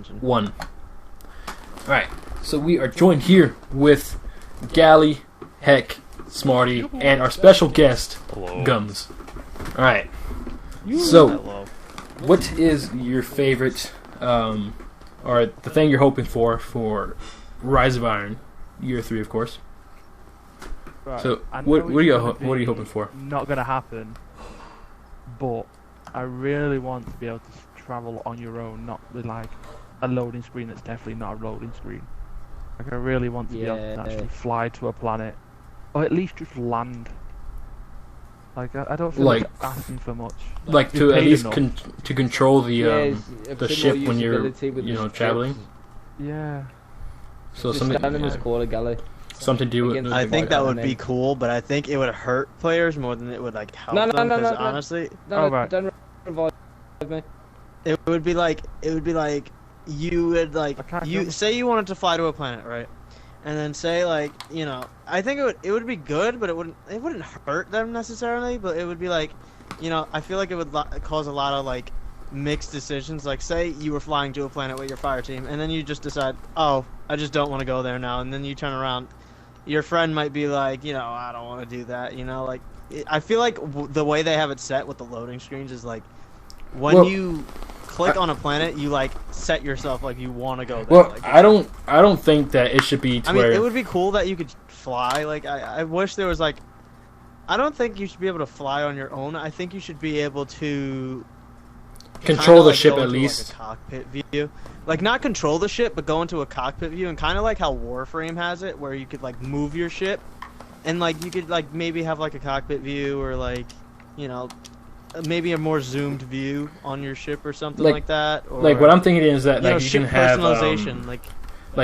attention. 1. Alright, so we are joined here with Gally, Heck, Smarty, and our special guest, Hello. Gums. Alright, so Hello. what is your favorite, or the thing you're hoping for Rise of Iron, Year 3, of course? Right. So, I know what it's are you gonna what are you be hoping for? Not gonna happen, but I really want to be able to travel on your own, not with like a loading screen that's definitely not a loading screen. Like I really want to be able to actually fly to a planet, or at least just land. Like I don't feel like asking for much. Like You're to at paid least enough. to control the the ship when you're traveling. Yeah. So Just something stand in his quarter galley. something to do with Against I think that would be name. cool, but I think it would hurt players more than it would like help No, no, them. no, no, 'cause no. honestly, Right. Don't revive me. it would be like you would I can't you remember. say you wanted to fly to a planet, right? And then say like I think it would be good, but it wouldn't hurt them necessarily. But it would be like, I feel like it would cause a lot of like mixed decisions. Like say you were flying to a planet with your fire team, and then you just decide, oh, I just don't want to go there now, and then you turn around, your friend might be like, I don't want to do that. Like I feel like the way they have it set with the loading screens is like when you click on a planet, you like set yourself like you want to go there. Well, like, I don't think that it should be to I mean, where it would be cool that you could fly. Like, I wish there was like, I don't think you should be able to fly on your own. I think you should be able to control kinda, the like, ship go at into, least. like, a cockpit view. Like, not control the ship, but go into a cockpit view, and kind of like how Warframe has it, where you could like move your ship, and like you could like maybe have like a cockpit view, or like, maybe a more zoomed view on your ship or something like that. Or, Like what I'm thinking is that like you ship can have personalization, like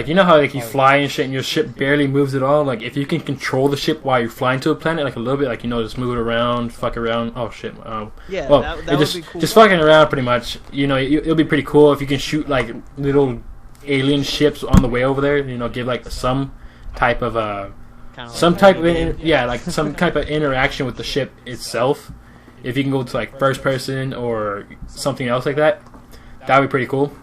how like you fly and shit and your ship barely moves at all. Like if you can control the ship while you're flying to a planet, like a little bit, like just move it around, fuck around. Oh shit. yeah, Well, that it would be cool. just fucking around pretty much. It'll be pretty cool if you can shoot like little alien ships on the way over there. Give like some type of Kinda some like type of that. like some type of interaction with the ship itself. If you can go to like first person or something else like that, that would be pretty cool.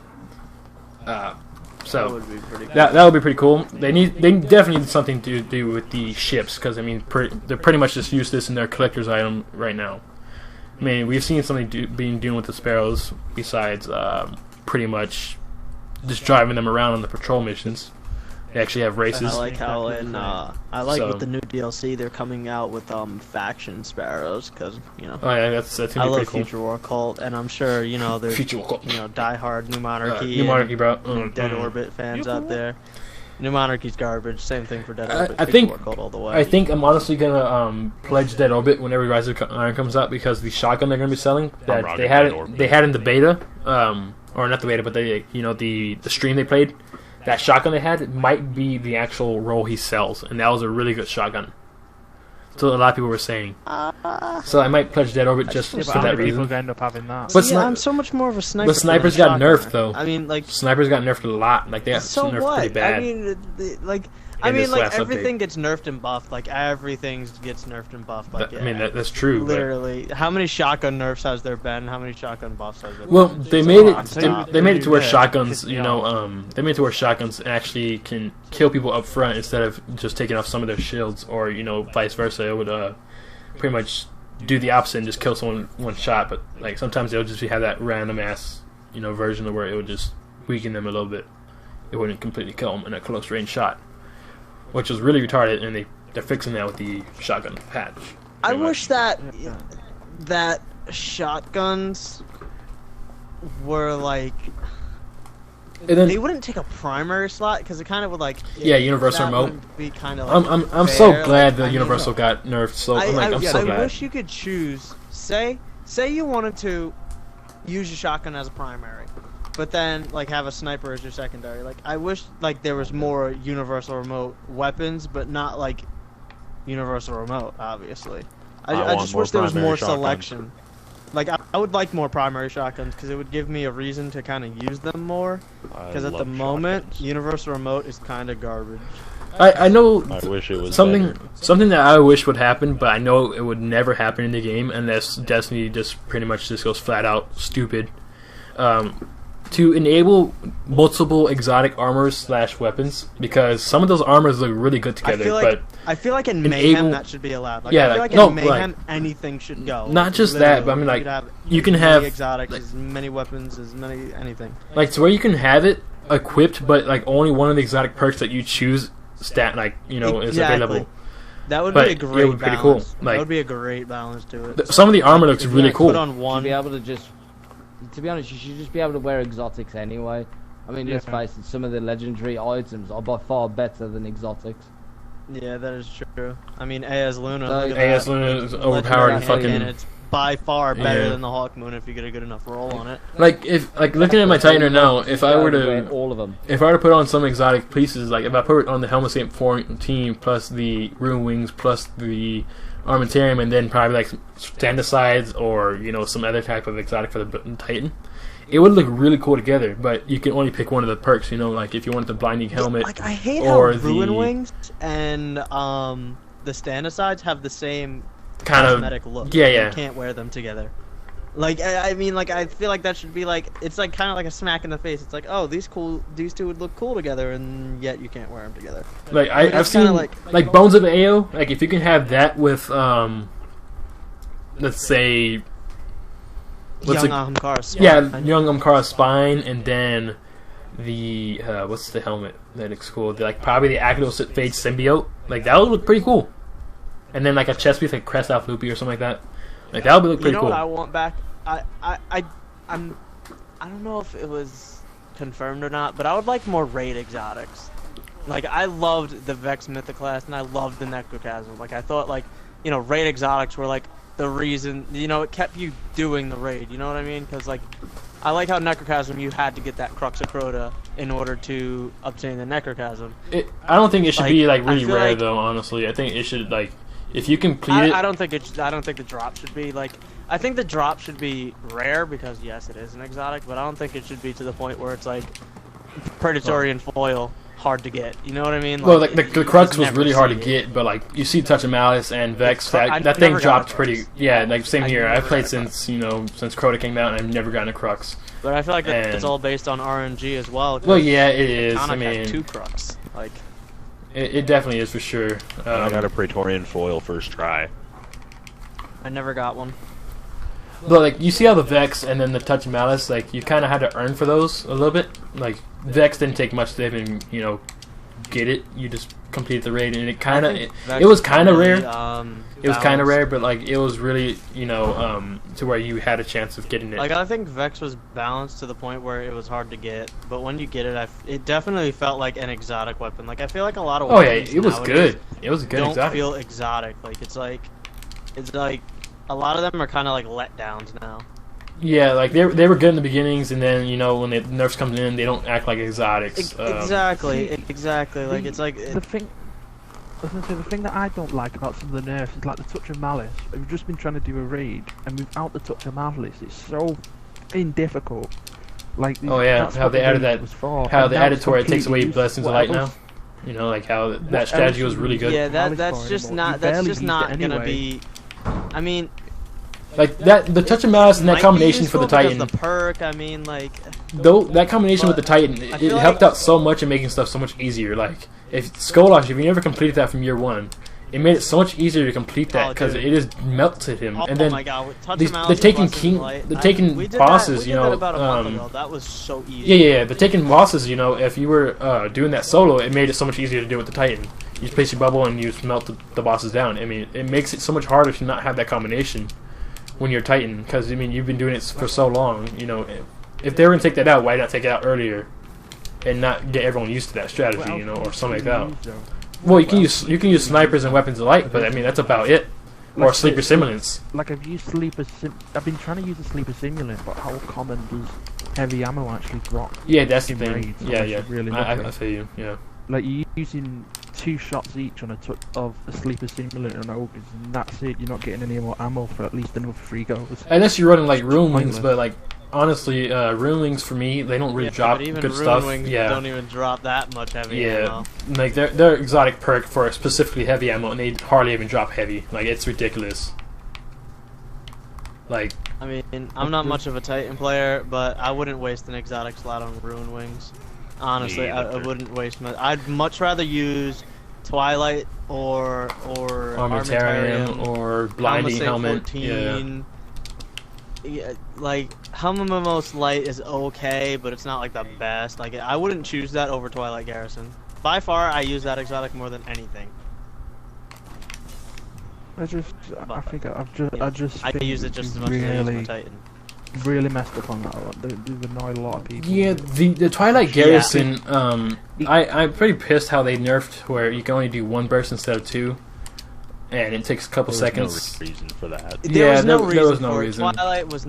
That So would be pretty cool. that would be pretty cool. They definitely need something to do with the ships because I mean they're pretty much just useless in their collector's item right now. I mean we've seen something being done with the sparrows besides pretty much just driving them around on the patrol missions. They actually have races. I like how with the new DLC they're coming out with faction sparrows because Oh yeah, that's I gonna be love pretty cool. Future War Cult, and I'm sure there's Future War Cult. diehard New Monarchy, New Monarchy, bro. and Dead Orbit fans out there. New Monarchy's garbage. Same thing for Dead I Orbit. Future think- War Cult all the way. I think I'm honestly gonna pledge Dead Orbit whenever Rise of Iron comes out because the shotgun they're gonna be selling that Oh, they rocking had Dead Orbit. they had in the beta, or not the beta, but the stream they played. That shotgun they had might be the actual role he sells, and that was a really good shotgun. So a lot of people were saying. So I might pledge Dead Orbit just Yeah, for but how that many people reason. end up having that? But See, I'm so much more of a sniper. But snipers got nerfed though. I mean, like, Snipers got nerfed a lot. Like they got so nerfed what? pretty bad. I mean, in this last everything update. gets nerfed and buffed. Like everything gets nerfed and buffed. Like, I mean that's true. But, literally, how many shotgun nerfs has there been? How many shotgun buffs has there been? well, they It's made a it. lot. They made it to where Yeah, shotguns, yeah. they made it to where shotguns actually can kill people up front instead of just taking off some of their shields, or vice versa. It would pretty much do the opposite and just kill someone one shot. But like sometimes they'll just have that random ass, version of where it would just weaken them a little bit. It wouldn't completely kill them in a close range shot, which was really retarded, and they're fixing that with the shotgun patch. I pretty much. wish that shotguns were like And then, they wouldn't take a primary slot because it kind of would like universal that remote. would be kind of like I'm so fair, glad like, the I mean, universal got nerfed. So I'm so glad. wish you could choose. Say you wanted to use your shotgun as a primary, but then like have a sniper as your secondary. Like I wish like there was more universal remote weapons, but not like universal remote. Obviously, I want just more wish there was primary more shotguns. selection. Like I would like more primary shotguns because it would give me a reason to kind of use them more. Because at the moment, universal remote is kind of garbage. I know I wish it was something better. something that I wish would happen, but I know it would never happen in the game unless Destiny just pretty much just goes flat out stupid. to enable multiple exotic armors / weapons, because some of those armors look really good together. I feel like in Mayhem that should be allowed. Like, yeah, I feel like, like in Mayhem anything should go. Not just that, but I mean, like, you can have have exotics, like, as many weapons, as many anything. Like, to where you can have it equipped, but like only one of the exotic perks that you choose is available. That would But be a great it would be pretty balance. cool. Like, that would be a great balance to it. some of the armor looks really cool. Put on one. To be able to just, to be honest, you should just be able to wear exotics anyway. I mean, let's face it, some of the legendary items are by far better than exotics. Yeah, that is true. I mean, AS Luna. So, AS Luna is overpowered and fucking. And it's by far better Yeah. than the Hawk Moon if you get a good enough roll on it. Like, looking at my Titan right now, if I were wear to all of them, if I were to put on some exotic pieces, like if I put on the Helmet Saint 14 plus the Rune Wings plus the Armentarium, and then probably like Standicides or some other type of exotic for the Titan, it would look really cool together. But you can only pick one of the perks, like if you wanted the Blinding Helmet. Like, I hate or how Ruin Wings and the Standicides have the same kind cosmetic of look. yeah. You can't wear them together. Like, I mean, like, I feel like that should be like, it's like kind of like a smack in the face. It's like, oh, these two would look cool together, and yet you can't wear them together. Like I've it's kinda seen like Bones of AO. Like if you can have that with let's say Young Ahamkara Spine. Yeah, Young Ahamkara Spine, and then the what's the helmet that looks cool? Probably the Akitos Phage Symbiote. Like that would look pretty cool. And then like a chest piece like Crest Alpha Loopy or something like that. Like that would look pretty cool. What I want back? I don't know if it was confirmed or not, but I would like more raid exotics. Like, I loved the Vex Mythoclast and I loved the Necrochasm. Like, I thought raid exotics were like the reason, it kept you doing the raid, you know what I mean? Because, like, I like how Necrochasm, you had to get that Crux of Crota in order to obtain the Necrochasm. I don't think it should be, like, really rare, like, though, honestly. I think it should, like, if you complete it... I don't think the drop should be, like... I think the drop should be rare, because, yes, it is an exotic, but I don't think it should be to the point where it's, like, predatory and foil hard to get. You know what I mean? Well, like, the Crux was really hard to get, but, like, you see Touch of Malice and Vex, that thing dropped pretty... Yeah, like, same here. I've played since, since Crota came out, and I've never gotten a Crux. But I feel like it's all based on RNG as well. Well, yeah, it is. Hecatonic I mean... has 2 Crux. Like... It definitely is, for sure. I got a Praetorian foil first try. I never got one. But, like, you see how the Vex and then the Touch of Malice, like, you kind of had to earn for those a little bit. Like, Vex didn't take much to even, get it. You just complete the raid, and it kind of... It was kind of rare. It was kind of rare, but, like, it was really, to where you had a chance of getting it. Like, I think Vex was balanced to the point where it was hard to get, but when you get it, it definitely felt like an exotic weapon. Like, I feel like a lot of weapons it was good. It was a good don't exotic. feel exotic. Like, it's like a lot of them are kind of like letdowns now. Yeah, like they were good in the beginnings, and then when the nerfs come in, they don't act like exotics. Exactly. Like it's like the thing that I don't like about some of the nerfs is like the Touch of Malice. We've just been trying to do a raid, and without the Touch of Malice, it's so difficult. Like how they added that. How they added to where it takes away Blessings of Light now. Like how that strategy was really good. Yeah, that's just not gonna be. I mean, like the Touch of Malice and that combination for the Titan. The perk, I mean, like. Though that combination with the Titan, it helped out so much in making stuff so much easier. Like if Skolosh, if you never completed that from year 1, it made it so much easier to complete that because it just melted him. And then the taking bosses, that was so easy. Yeah. The taking bosses, if you were doing that solo, it made it so much easier to do with the Titan. You just place your bubble and you just melt the bosses down. I mean, it makes it so much harder to not have that combination when you're Titan, because I mean you've been doing it for so long. If they were gonna take that out, why not take it out earlier and not get everyone used to that strategy, or something like that? Well, you can use snipers and weapons alike, but I mean that's about it. Or Sleeper Simulants. Like I've used I've been trying to use a Sleeper Simulant, but how common does heavy ammo actually drop? Yeah, that's the thing. Raids? Yeah. Really I feel you. Yeah. Like you're using 2 shots each on of a Sleeper Simulant and Ogres, and that's it. You're not getting any more ammo for at least another 3 goes. Unless you're running like Rune Wings, but like honestly, Rune Wings for me, they don't really drop good stuff. Wings don't even drop that much heavy ammo. Like they're exotic perk for specifically heavy ammo, and they hardly even drop heavy. Like it's ridiculous. Like I mean, I'm not much of a Titan player, but I wouldn't waste an exotic slot on Ruin Wings. Honestly, I wouldn't waste my. I'd much rather use Twilight or Armamentarium or Blinding Helmet. 14. Yeah, like Helmet Most Light is okay, but it's not like the best. Like I wouldn't choose that over Twilight Garrison. By far, I use that exotic more than anything. I think I use it just as much as I use my Titan. Really messed up on that one. They've annoyed a lot of people. Yeah, the Twilight Garrison. I'm pretty pissed how they nerfed where you can only do one burst instead of two, and it takes a couple seconds. No reason for that. There was no reason. Twilight was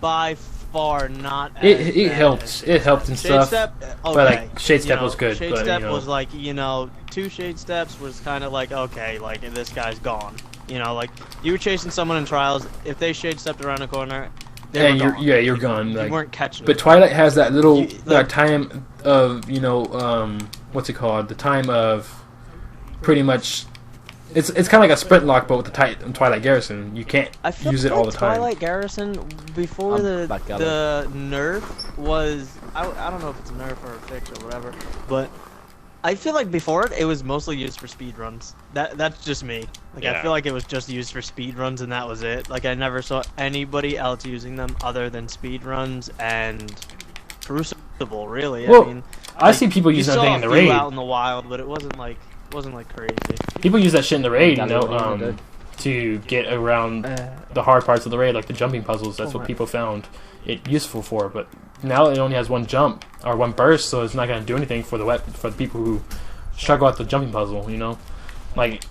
by far not. It helped. It helped and stuff. Step, okay. But like Shade Step was good. Shade Step was like 2 Shade Steps was kind of like okay, like this guy's gone. Like you were chasing someone in Trials. If they Shade Stepped around a corner. You're gone. You like, weren't catching. But Twilight has that little time of what's it called? The time of pretty much. It's kind of like a sprint lock, but with the Twilight Garrison, you can't use it all the time. Twilight Garrison before the nerf was I don't know if it's a nerf or a fix or whatever, but I feel like before it was mostly used for speed runs. That's just me. Like I feel like it was just used for speed runs and that was it. Like I never saw anybody else using them other than speed runs and Crucible. Really, well, I mean, I see people using that thing in the raid. Out in the wild, but it wasn't like crazy. People use that shit in the raid, to get around the hard parts of the raid, like the jumping puzzles. That's what people found it useful for. But now it only has one jump or one burst, so it's not going to do anything for the people who struggle at the jumping puzzle. Like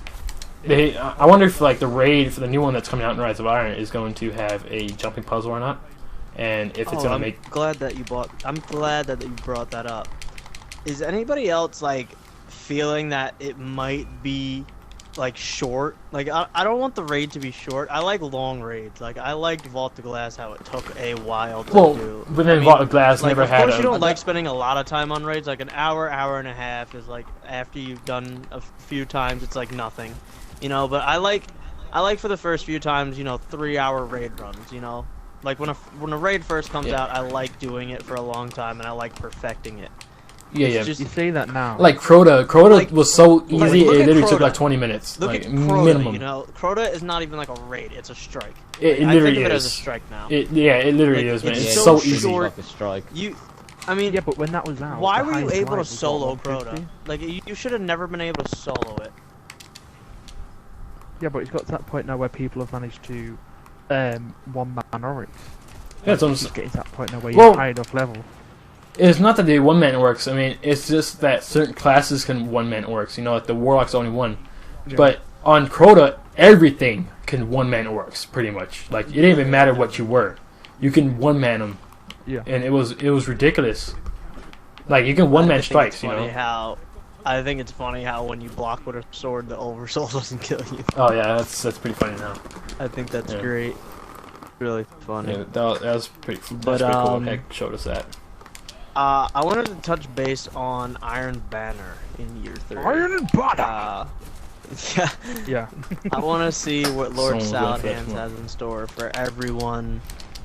I wonder if like the raid for the new one that's coming out in Rise of Iron is going to have a jumping puzzle or not, and if it's going to make. I'm glad that you brought that up. Is anybody else like feeling that it might be like short? Like I don't want the raid to be short. I like long raids. Like I liked Vault of Glass how it took a while to do. But then Vault of Glass never had. Of course, you don't like spending a lot of time on raids. Like an hour and a half is like after you've done a few times, it's like nothing, But I like for the first few times, 3-hour raid runs. Like when a raid first comes out, I like doing it for a long time and I like perfecting it. Yeah. You say that now. Like Crota was so easy. It literally took like 20 minutes. Look like at Crota, minimum. Crota is not even like a raid; it's a strike. It I literally think of it is. as a strike now. It literally is, man. It's so so easy. short. Like a strike. Yeah, but when that was out, why were you able to solo Crota? Like you should have never been able to solo it. Yeah, but it's got to that point now where people have managed to one-man Oryx. Yeah, so it's getting to that point now where you're high enough level. It's not that the one-man orcs. I mean, it's just that certain classes can one-man orcs. Like the Warlock's only one. Yeah. But on Crota, everything can one-man orcs, pretty much. Like, it didn't even matter what you were. You can one-man them. Yeah. And it was ridiculous. Like, you can one-man strikes, I think it's funny how when you block with a sword, the Oversoul doesn't kill you. Oh, yeah, that's pretty funny now. I think that's great. Really funny. Yeah, that was pretty cool. Heck showed us that. I wanted to touch base on Iron Banner in Year 3. Iron Banner! Yeah. I want to see what Lord Southands has in store for everyone.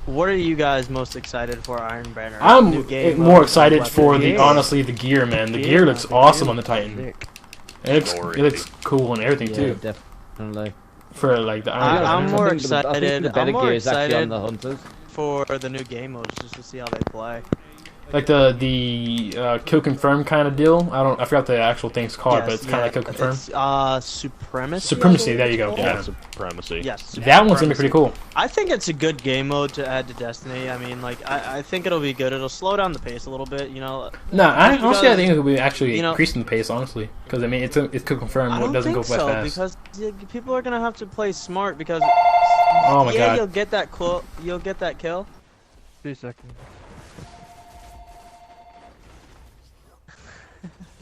What are you guys most excited for Iron Banner? I'm more excited for honestly the gear, man. The gear looks awesome on the Titan. It looks cool and everything too. Definitely. For like the Iron Banner. I'm more excited. I think the better gear is actually on the Hunters. For the new game modes, just to see how they play. Like the kill confirm kind of deal. I forgot the actual thing's called, but it's kind of like kill confirm. It's Supremacy. Supremacy. There you go. Yeah, Supremacy. Yes. That one's gonna be pretty cool. I think it's a good game mode to add to Destiny. I mean, like I think it'll be good. It'll slow down the pace a little bit. No, honestly, I think it'll be actually increasing the pace. Honestly, because I mean, it's kill confirm. What doesn't go fast. Because people are gonna have to play smart. Because oh my god, you'll get that kill. You'll get that kill. 2 seconds.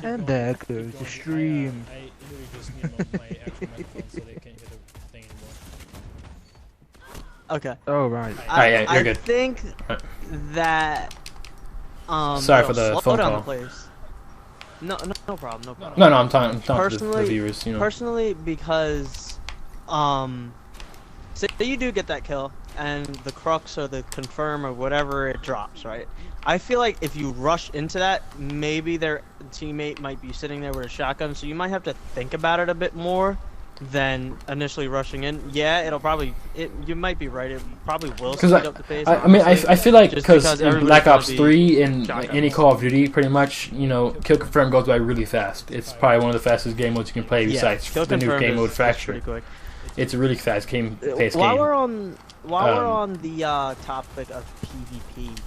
And there goes the stream. I literally just need my microphone so they can't hear the thing anymore. Okay. Oh right. Yeah, you're good. I think that sorry for the phone call. The place. No problem. No, I'm talking to the viewers. Personally, because say you do get that kill, and the crux or the confirm or whatever it drops, right? I feel like if you rush into that, maybe their teammate might be sitting there with a shotgun, so you might have to think about it a bit more than initially rushing in. Yeah, it'll probably... you might be right. It probably will speed up the pace. I feel like because in Black Ops everybody's 3 and shotgun. any Call of Duty, pretty much, you know, kill confirm goes by really fast. It's probably one of the fastest game modes you can play besides kill the new confirm game mode is Fracture. pretty quick. It's a really fast pace While game. we're on the topic of PvP,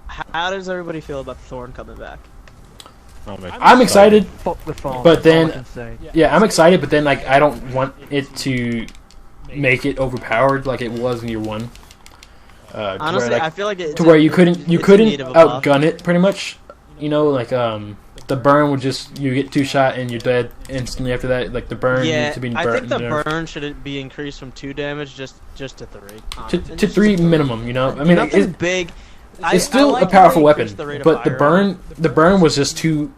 how does everybody feel about Thorn coming back? I'm excited, Fuck the phone. but that's all I then can say. yeah, I'm excited, but then like I don't want it to make it overpowered like it was in year 1. Honestly, I feel like to where you couldn't it's in need of a buff. outgun it pretty much. You know, like the burn would just you get 2 shot and you're dead instantly after that. Like the burn needs to be I think the nerfed. burn should be increased from 2 damage just to 3. to 3 minimum. You know, I mean nothing big. it's still I like a powerful how they weapon, increased the rate of but the fire. burn was just too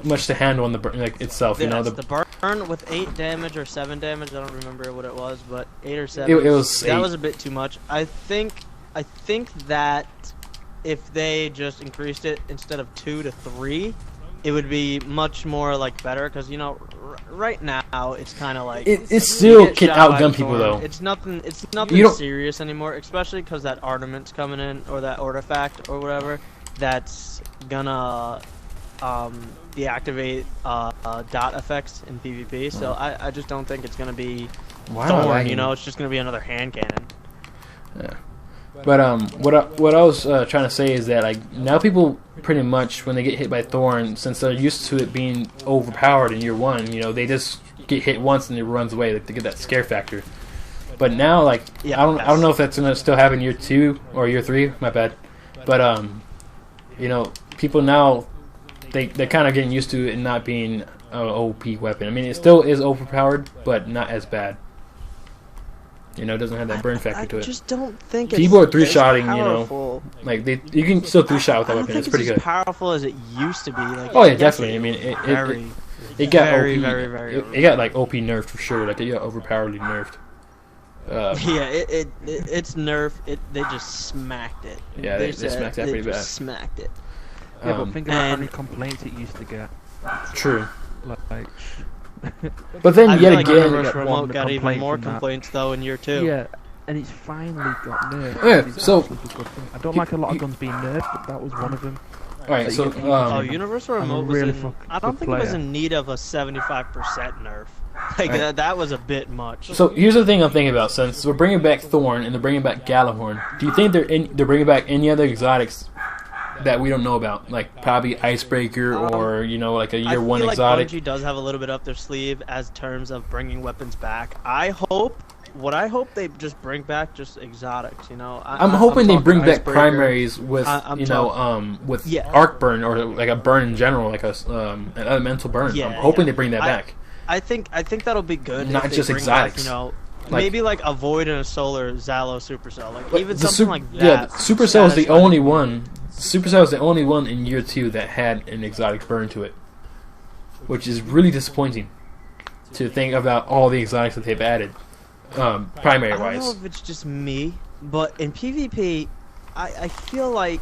much to handle on the burn like itself. You know, Yes, the burn with 8 damage or 7 damage. I don't remember what it was, but 8 or 7. It was that 8. was a bit too much. I think that if they just increased it instead of 2 to 3, it would be much more like better. Because you know, right now it's kind of like it still you get can shot by outgun a people Thorn. though. It's nothing You don't- serious anymore, especially because that armament's coming in or that artifact or whatever that's gonna deactivate dot effects in PvP. So I just don't think it's gonna be Thorn. You know, it's just gonna be another hand cannon. Yeah. But what I was trying to say is that like now people pretty much when they get hit by Thorn, since they're used to it being overpowered in year 1, you know, they just get hit once and it runs away. Like, they get that scare factor. But now, like, Yeah, I don't know if that's gonna still happen in year 2 or year 3. My bad. But you know, people now they're kind of getting used to it not being an OP weapon. I mean, it still is overpowered, but not as bad. You know, it doesn't have that burn factor to I it. just don't think People it's are 3-shotting, you know. powerful. Like you can still 3-shot with that I don't weapon. think It's pretty as good. powerful as it used to be. Like, Oh yeah, yes, definitely. I mean, it got very, OP. very, very It got like OP nerfed for sure. Like it got overpoweredly nerfed. Yeah, it's nerfed. They just smacked it. Yeah, they smacked that they pretty just bad. Smacked it. Yeah, but think about how and- many complaints it used to get. True. Like, But then I yet feel like again, Universe got Remote one got even complaint more from that. complaints though in year 2. yeah, and it's finally got nerfed. Yeah, which is so- absolutely a good thing. I don't like a lot of guns being nerfed, but that was one of them. all right. So Oh, Universal I'm a Remote was really in, fucking I don't good think it was player. in need of a 75% nerf. Like Right. that was a bit much. so here's the thing I'm thinking about. Since we're bringing back Thorn and they're bringing back Gallahorn, do you think they're bringing back any other exotics that we don't know about? Like probably Icebreaker or you know like a year 1 I feel exotic. like Bungie does have a little bit up their sleeve as terms of bringing weapons back. I hope they just bring back just exotics. You know, I'm hoping they talking bring back Icebreaker. primaries with I'm with Yeah. arc burn or like a burn in general, like an elemental burn. Yeah, I'm hoping yeah. they bring that back. I think that'll be good. Not if they just bring back, exotics. you know, Like- maybe like a Void and a Solar Zalo Supercell, like But even the something Sup- like that. Yeah, Supercell is the satisfying. only one. Supercell is the only one in year 2 that had an exotic burn to it, which is really disappointing to think about all the exotics that they've added, primary I don't know wise. if it's just me, but in PvP, I feel like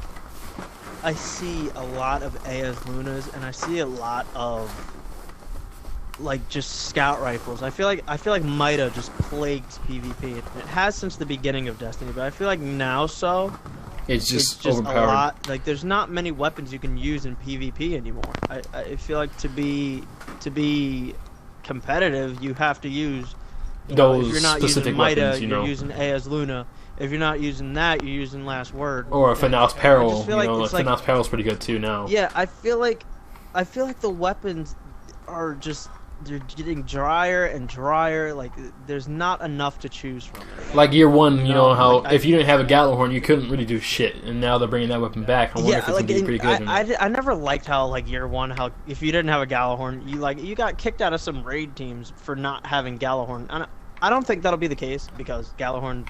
I see a lot of AS Lunas and I see a lot of like just scout rifles. I feel like Mida just plagues PvP. It has since the beginning of Destiny, but I feel like now It's just it's just overpowered. a lot. Like there's not many weapons you can use in PvP anymore. I feel like to be competitive, you have to use Those if you're not specific using Mida, weapons, you know. you're using AS Luna. If you're not using that, you're using Last Word. Or a Final's I Peril. just You feel like know, it's like- Final's Peril is pretty good too now. Yeah, I feel like the weapons are just they're getting drier and drier. Like there's not enough to choose from. Like year 1, you No, know how like, if you didn't have a Gallahorn, you couldn't really do shit, and now they're bringing that weapon back. I wonder if it's like gonna be pretty good. I never liked how like year 1 how if you didn't have a Gallahorn you got kicked out of some raid teams for not having Gallahorn. And I don't think that'll be the case because Gallahorn.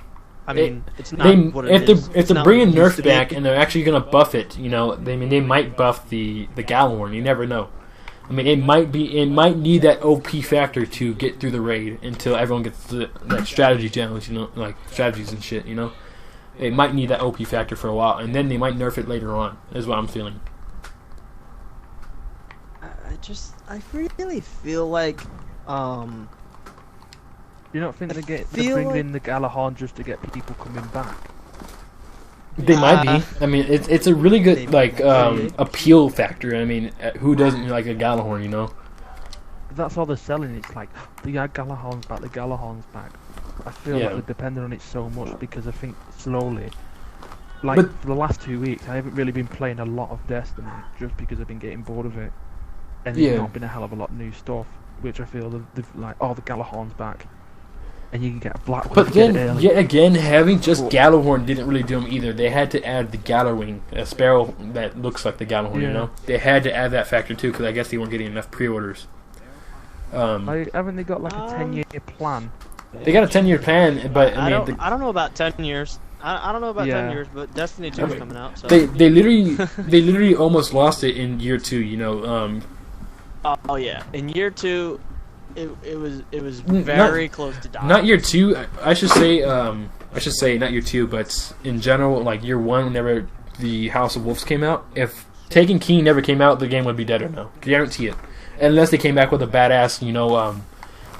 I mean, it's not what it is. If It's they're not bringing what it used Nerf to be. back and they're actually gonna buff it, you know, they might buff the Gallahorn. You never know. I mean, it might need that OP factor to get through the raid until everyone gets the like strategy challenge, you know, like strategies and shit, you know. It might need that OP factor for a while, and then they might nerf it later on. Is what I'm feeling. I really feel like, You don't think they're bringing in the Galahorn just to get people coming back? They might be. I mean, it's a really good like appeal factor. I mean, who doesn't like a Galahorn, you know? That's all they're selling. It's like the Galahorn's back. The Galahorn's back. I feel like they're dependent on it so much because I think slowly, like for the last 2 weeks, I haven't really been playing a lot of Destiny just because I've been getting bored of it, and there's not been a hell of a lot of new stuff, which I feel they've like, the Galahorn's back, and you can get a black one. But then, yet again, having just Galahorn didn't really do them either. They had to add the Galawing, a sparrow that looks like the Galahorn. You know, they had to add that factor too because I guess they weren't getting enough pre-orders. Haven't they got like a 10-year plan? They got a 10-year plan, but I don't know about 10 years. I don't know about 10 years, but Destiny 2 is coming out. So. They literally almost lost it in year 2. You know. Oh yeah, in year 2, it was very close to dying. Not year 2. I should say not year 2, but in general, like year 1, whenever the House of Wolves came out. If Taken King never came out, the game would be dead or no. Guarantee it. Unless they came back with a badass, you know,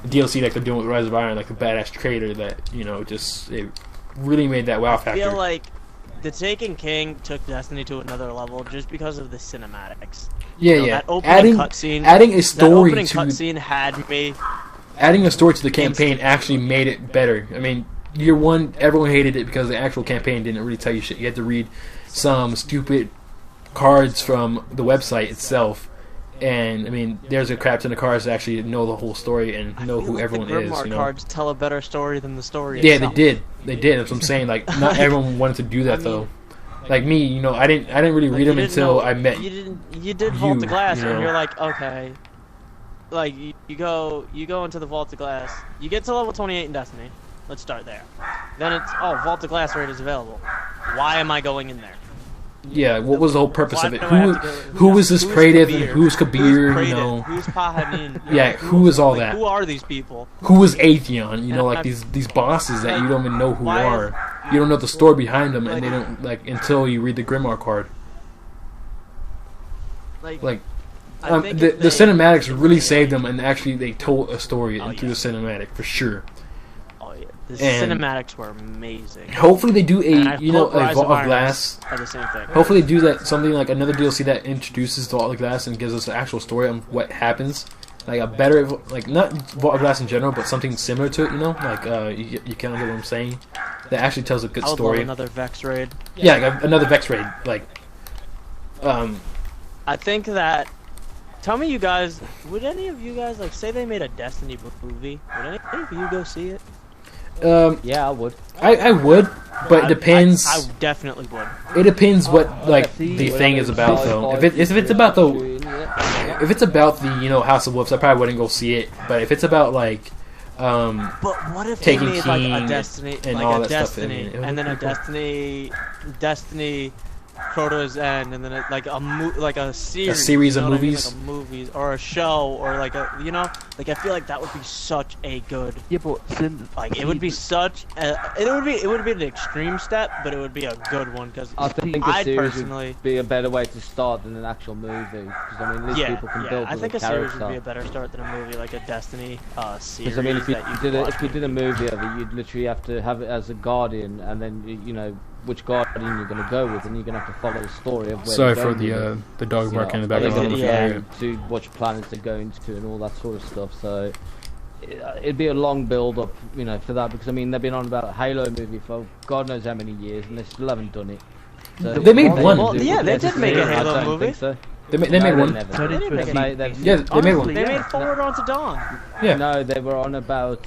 DLC like they're doing with Rise of Iron, like a badass trader that, you know, just it really made that wow factor. I feel like the Taken King took Destiny to another level just because of the cinematics. Yeah, you know, yeah. That opening cutscene, had me. Adding a story to the campaign actually made it better. I mean, year 1, everyone hated it because the actual campaign didn't really tell you shit. You had to read some stupid cards from the website itself. And I mean, there's a crap ton of cards to actually know the whole story and know who everyone is. The cards tell a better story than the story. Yeah, itself. they did. That's what I'm saying. Like, not everyone wanted to do that though. Like me, you know, I didn't really read them until I met you. You did Vault of Glass, and you're like, okay. Like you go into the Vault of Glass. You get to level 28 in Destiny. Let's start there. Then it's Vault of Glass raid is available. Why am I going in there? Yeah, what was the whole purpose of it? Who was this Praetive and who's Kabir, you know? Who's Pahanin? Yeah, who was all that? Who are these people? Who was Atheon? You know, like these bosses that you don't even know who are. You don't know the story behind them, and they don't, like, until you read the Grimoire card. The cinematics really saved them, and actually they told a story through the cinematic, for sure. The cinematics were amazing. Hopefully they do a Vault of Glass. The same thing. Hopefully they do that, something like another DLC that introduces the Vault of Glass and gives us an actual story on what happens. Like a better, like not Vault of Glass in general, but something similar to it. You know, like you kind of get what I'm saying. That actually tells a good story. Another Vex raid. Yeah, like another Vex raid. Like, I think that. Tell me, you guys. Would any of you guys say they made a Destiny movie? Would any of you go see it? Yeah, I would. I would, but it depends. I definitely would. It depends what the thing is about, though. If it's about the House of Wolves, I probably wouldn't go see it. But if it's about but what if Taking they made King a Destiny and all that stuff, and then a Destiny Proto's End, and then a series of movies, like a movies or a show, or I feel like that would be such a good. Yeah, but it would be such. It would be an extreme step, but it would be a good one because I think a series would be a better way to start than an actual movie. Because I mean, these people can build. I think a series would be a better start than a movie, like a Destiny series. Because I mean, if you did a movie of it, you'd literally have to have it as a Guardian, and then you know which Guardian you're going to go with, and you're going to have to follow the story of where. Sorry for the dog barking in the background. To which planets they're going to and all that sort of stuff. So it'd be a long build up, for that, because I mean they've been on about a Halo movie for God knows how many years, and they still haven't done it. So they made one. Well, yeah, they did make a Halo movie. So. They made one. They made one. They made Forward Onto Dawn. Yeah. No, they were on about.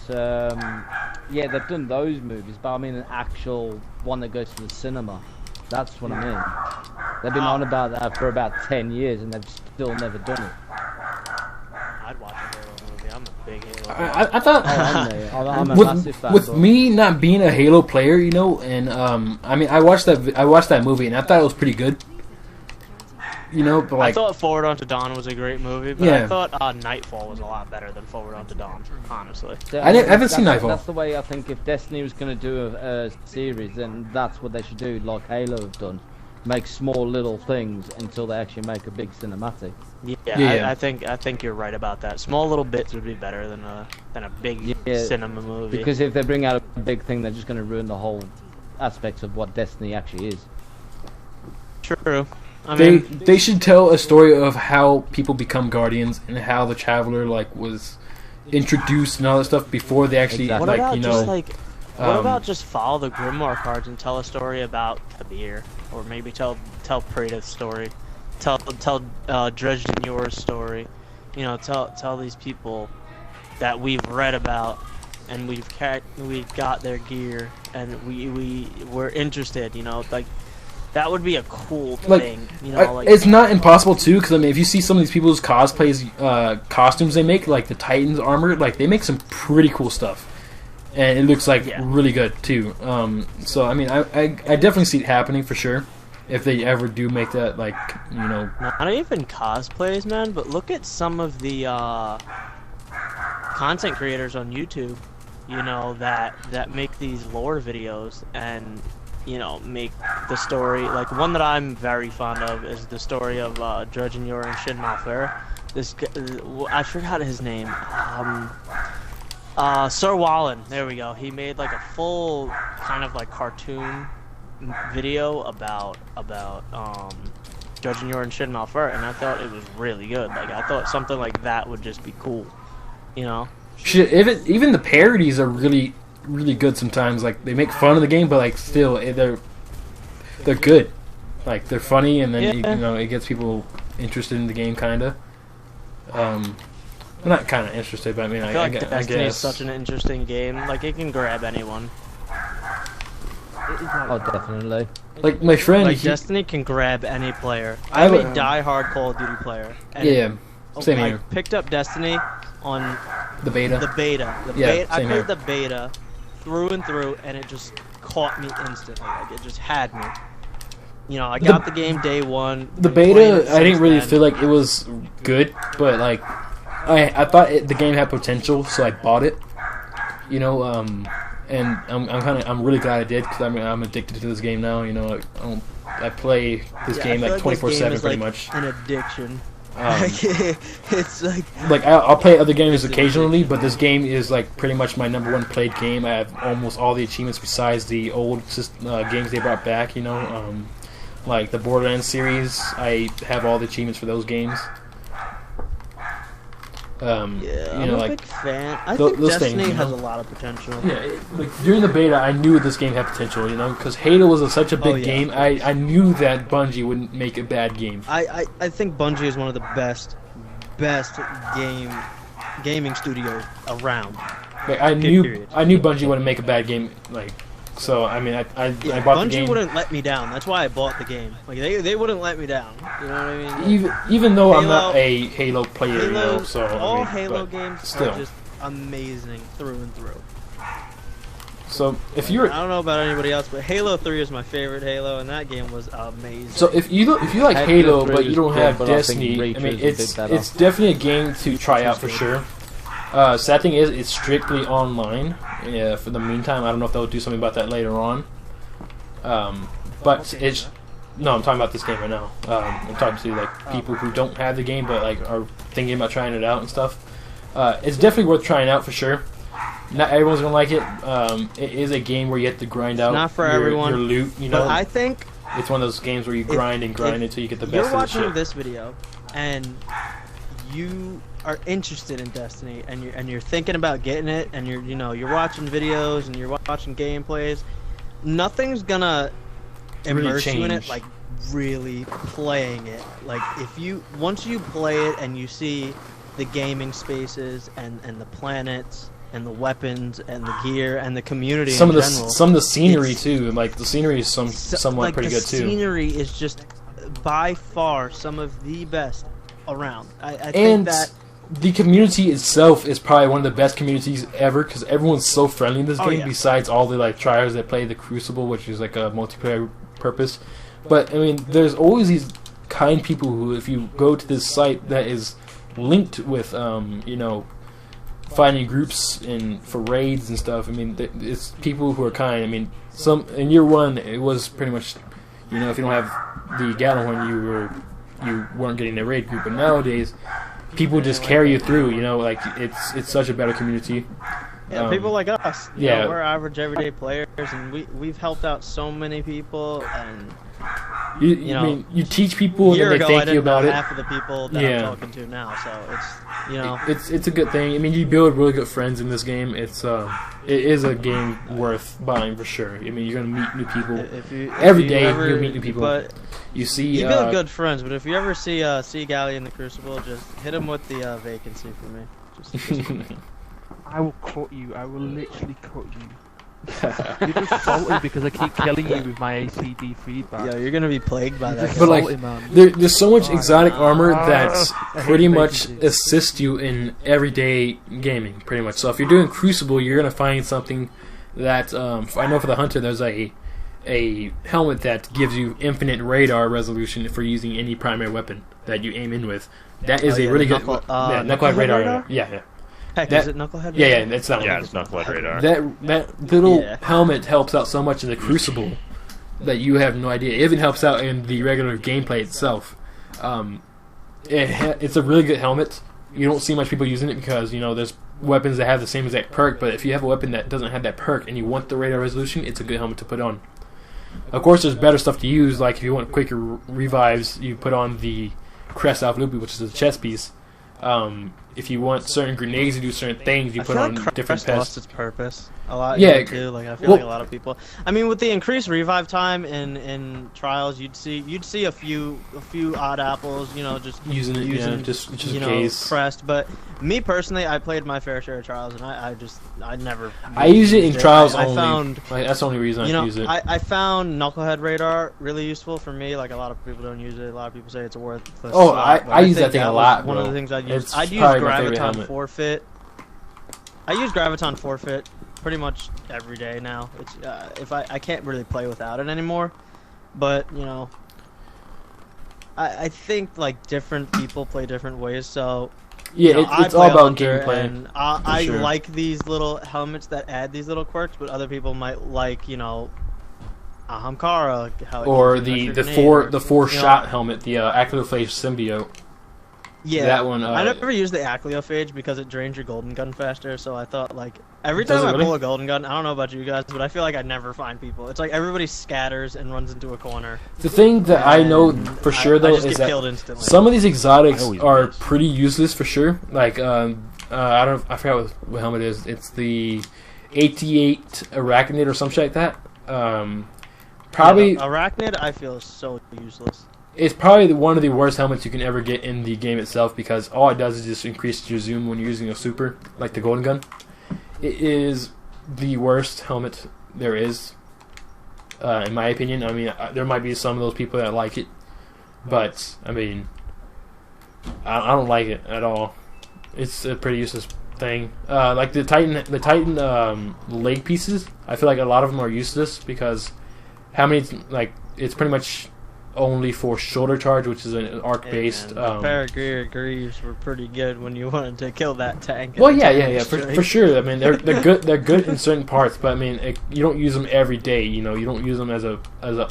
They've done those movies, but I mean an actual one that goes to the cinema. That's what I mean. They've been on about that for about 10 years, and they've still never done it. I'd watch a Halo movie. I'm a big Halo. I thought. I'm a massive fan. With me not being a Halo player, and I mean, I watched that movie, and I thought it was pretty good. you know. But I like, thought Forward Unto Dawn was a great movie, but Yeah. I thought Nightfall was a lot better than Forward Unto Dawn, honestly. So, I haven't seen that's- Nightfall. That's the way I think if Destiny was going to do a series, then that's what they should do, like Halo have done. Make small little things until they actually make a big cinematic. Yeah. I think you're right about that. Small little bits would be better than a big cinema movie. Because if they bring out a big thing, they're just going to ruin the whole aspect of what Destiny actually is. True. I mean, they should tell a story of how people become guardians and how the Traveler like was introduced and all that stuff before they actually Exactly. what like about you just know. like what about just follow the Grimoire cards and tell a story about Kabir, or maybe tell Praetor's story, tell Dredgen Yor's story, you know, tell these people that we've read about and we've got their gear and we're interested, you know, like that would be a cool thing, you know. Like it's not impossible too, because I mean, if you see some of these people's costumes they make, like the Titans armor, like they make some pretty cool stuff. And it looks like really good too. So I mean, I definitely see it happening for sure. If they ever do make that, like, you know, not even cosplays, man, but look at some of the content creators on YouTube, you know, that make these lore videos and, you know, make the story. Like one that I'm very fond of is the story of Dredgen Yor and Shin Malphur. This I forgot his name. Sir Wallen, there we go. He made like a full kind of like cartoon video about Dredgen Yor and Shin Malphur, and I thought it was really good. Like I thought something like that would just be cool, you know. shit. Even the parodies are really good sometimes. Like they make fun of the game, but like still they're good. Like they're funny, and then you know it gets people interested in the game, kinda. I'm not kind of interested, but I mean, I feel like I Destiny guess. is such an interesting game. Like it can grab anyone. Oh, definitely. Like my friend, Like Destiny can grab any player. I I'm a would- die-hard Call of Duty player. And yeah, same I here. picked up Destiny on The beta. the beta. Yeah, I same played here. the beta through and through, and it just caught me instantly. Like it just had me. You know, I got the game day one. The been playing it beta, I didn't since really then. feel like it was good, but like I thought the game had potential, so I bought it. You know, and I'm really glad I did, because I mean I'm addicted to this game now. You know, I play this Yeah, game I feel like this 24/7 game is pretty like much. an addiction. It's like Like I'll play other games occasionally, but this game is like pretty much my number one played game. I have almost all the achievements besides the old games they brought back. You know, like the Borderlands series, I have all the achievements for those games. yeah, you I'm know, a like big fan. I those think things, Destiny you know? has a lot of potential. yeah, like during the beta, I knew this game had potential. You know, because Halo was such a big yeah. game. I knew that Bungie wouldn't make a bad game. I think Bungie is one of the best gaming studios around. Like, I Period. knew Bungie wouldn't make a bad game. Like, so I mean, I bought the Bungie game. wouldn't let me down. That's why I bought the game. Like they wouldn't let me down. You know what I mean? Even though I'm not Halo- a Halo player, you know, so all I mean, Halo but games still. are just amazing through and through. So if you're I don't know about anybody else, but Halo 3 is my favorite Halo, and that game was amazing. so if you like Halo Halo, 3 but you is don't good, have but I think Destiny, Reach I mean, is a it's bit better. it's definitely a game to try out for sure. Sad thing is, it's strictly online. Yeah, for the meantime, I don't know if they'll do something about that later on. But it's no, I'm talking about this game right now. I'm talking to like people who don't have the game but like are thinking about trying it out and stuff. It's definitely worth trying out for sure. Not everyone's gonna like it. It is a game where you have to grind out not for your, everyone. your loot. You know, But I think it's one of those games where you grind and grind until you get the best you're of the watching shit. this video and you are interested in Destiny and you're thinking about getting it and you're watching videos and you're watching gameplays, nothing's gonna Really immerse you in it change. like really playing it. Like once you play it and you see the gaming spaces and the planets and the weapons and the gear and the community Some in of the general, some of the scenery it's- too. Like the scenery is somewhat like pretty the good too. scenery is just by far some of the best around. I think And that the community itself is probably one of the best communities ever because everyone's so friendly in this Oh, game. yeah. Besides all the like tryhards that play the Crucible, which is like a multiplayer purpose. But I mean, there's always these kind people who, if you go to this site that is linked with, finding groups for raids and stuff. I mean, it's people who are kind. I mean, some in year one it was pretty much, if you don't have the Gallahorn, you weren't getting a raid group. But nowadays, people just carry you through. Like it's such a better community. Yeah, people like us. Yeah, we're average everyday players, and we've helped out so many people. And you teach people, and they thank you about it. Half of the people that I'm talking to now, so it's a good thing. I mean, you build really good friends in this game. It is a game worth buying for sure. I mean, you're gonna meet new people every day. You'll meet new people. But you build good friends. But if you ever see Galley in the Crucible, just hit him with the vacancy for me. Just I will cut you. I will literally cut you. You're just salty because I keep killing you with my ACD feedback. Yeah, you're gonna be plagued by that. But salty, man. There's so much exotic armor that pretty much assists you in everyday gaming, pretty much. So if you're doing Crucible, you're gonna find something that I know for the Hunter, there's a helmet that gives you infinite radar resolution for using any primary weapon that you aim in with. That is a really good knucklehead radar. Yeah. Heck, is it Knucklehead? Yeah, it's that one. Yeah, it's Knucklehead radar. That little helmet helps out so much in the Crucible that you have no idea. It even helps out in the regular gameplay itself. It's a really good helmet. You don't see much people using it because there's weapons that have the same exact perk. But if you have a weapon that doesn't have that perk and you want the radar resolution, it's a good helmet to put on. Of course, there's better stuff to use. Like if you want quicker revives, you put on the Crest Alpha Loopy, which is a chest piece. If you want certain grenades to do certain things, you put on different pests. Lost its purpose a lot. Yeah, too. Like I feel like a lot of people. I mean, with the increased revive time in trials, you'd see a few odd apples. Just using it, just in case. Crest. But me personally, I played my fair share of trials, and I never. I use it in trials only. That's the only reason I use it. I found Knucklehead radar really useful for me. Like a lot of people don't use it. A lot of people say it's a worthless. Oh, I use that thing a lot. One of the things I'd use. I'd use Graviton Forfeit. I use Graviton Forfeit pretty much every day now. It's if I can't really play without it anymore, but I think like different people play different ways. So yeah, it's all about gameplay. And I like these little helmets that add these little quirks, but other people might like Ahamkara, or the four shot helmet, the Actiophage Symbiote. Yeah, that one. I never used the Actiophage because it drains your golden gun faster. So I thought like every time I pull a golden gun, I don't know about you guys, but I feel like I never find people. It's like everybody scatters and runs into a corner. The thing that I know for sure though is that some of these exotics are pretty useless for sure. Like I forgot what helmet it is. It's the 88 Arachnid or something like that. Probably Arachnid. I feel is so useless. It's probably one of the worst helmets you can ever get in the game itself because all it does is just increase your zoom when you're using a super, like the golden gun. It is the worst helmet there is, in my opinion. I mean, there might be some of those people that like it, but I mean, I don't like it at all. It's a pretty useless thing. Like the Titan leg pieces, I feel like a lot of them are useless because it's pretty much only for shoulder charge, which is an arc-based. Paragreer Greaves were pretty good when you wanted to kill that tank. Well, yeah, for sure. I mean, they're good. They're good in certain parts, but I mean, you don't use them every day. You don't use them as a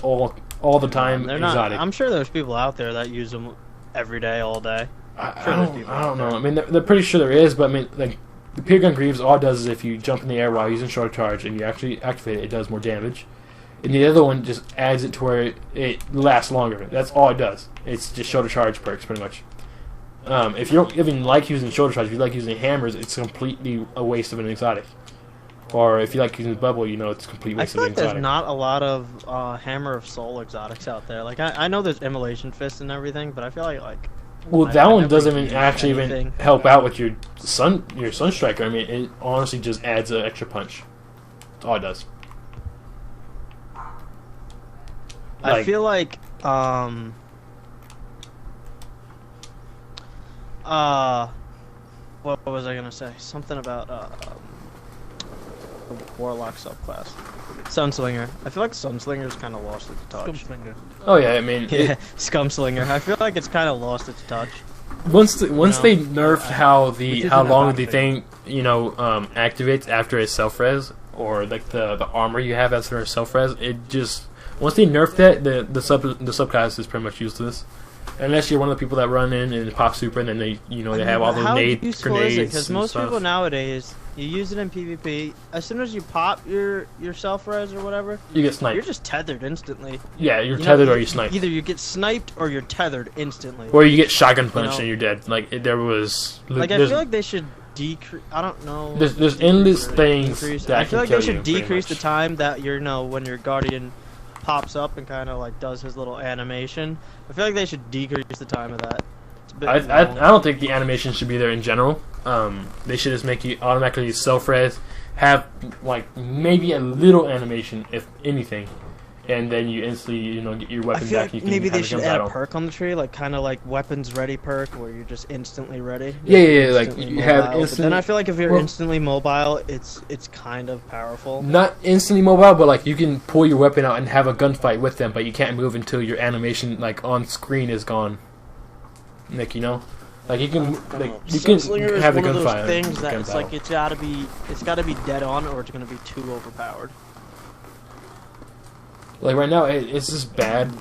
all the time they're exotic. Not, I'm sure there's people out there that use them every day, all day. I don't know. I mean, they're pretty sure there is, but I mean, like the Peergun Greaves, all it does is if you jump in the air while using shoulder charge and you actually activate it, it does more damage. And the other one just adds it to where it lasts longer. That's all it does. It's just shoulder charge perks, pretty much. If you don't even like using shoulder charge, if you like using hammers, it's completely a waste of an exotic. Or if you like using bubble, it's a complete waste of an exotic. There's not a lot of Hammer of Soul exotics out there. Like I know there's Immolation Fist and everything, but I feel like that one doesn't even help out with your Sunstriker. I mean, it honestly just adds an extra punch. That's all it does. I feel like what was I gonna say? Something about the Warlock subclass. Sunslinger. I feel like Sunslinger's kind of lost its touch. Scumslinger. Oh yeah, I mean, Yeah, Scumslinger. I feel like it's kind of lost its touch. once they nerfed how Which how isn't a long bad the thing activates after a self res, or like the armor you have after a self res, it just once they nerfed that, the subclass is pretty much useless. Unless you're one of the people that run in and pop super, and then they have all the grenades. Because most stuff. people nowadays, you use it in PvP. As soon as you pop your self res or whatever, You get sniped. you're just tethered instantly. Yeah, you're You know, tethered or you snipe. Either you get sniped or you're tethered instantly. Or you get shotgun punched know. and you're dead. Like there was. Like I there's, feel like they should decrease. I don't know. there's endless things Decrease. that I feel can like they kill you, should pretty decrease the much. time that when your guardian pops up and kind of like does his little animation. I feel like they should decrease the time of that. It's a bit I long. don't think the animation should be there in general. They should just make you automatically self-res, have like maybe a little animation, if anything, and then you instantly get your I weapon feel back. like You can maybe have they a should gun add battle. a perk on the tree, like kind of like weapons ready perk, where you're just instantly ready. Yeah, like Instantly you have mobile. But instant. then I feel like if you're well- instantly mobile, it's kind of powerful. Not instantly mobile, but like you can pull your weapon out and have a gunfight with them, but you can't move until your animation like on screen is gone. Like like you can Sunslinger is have the one of those gunfight. things that gun it's battle. like it's gotta be dead on, or it's gonna be too overpowered. Like right now, it's just bad.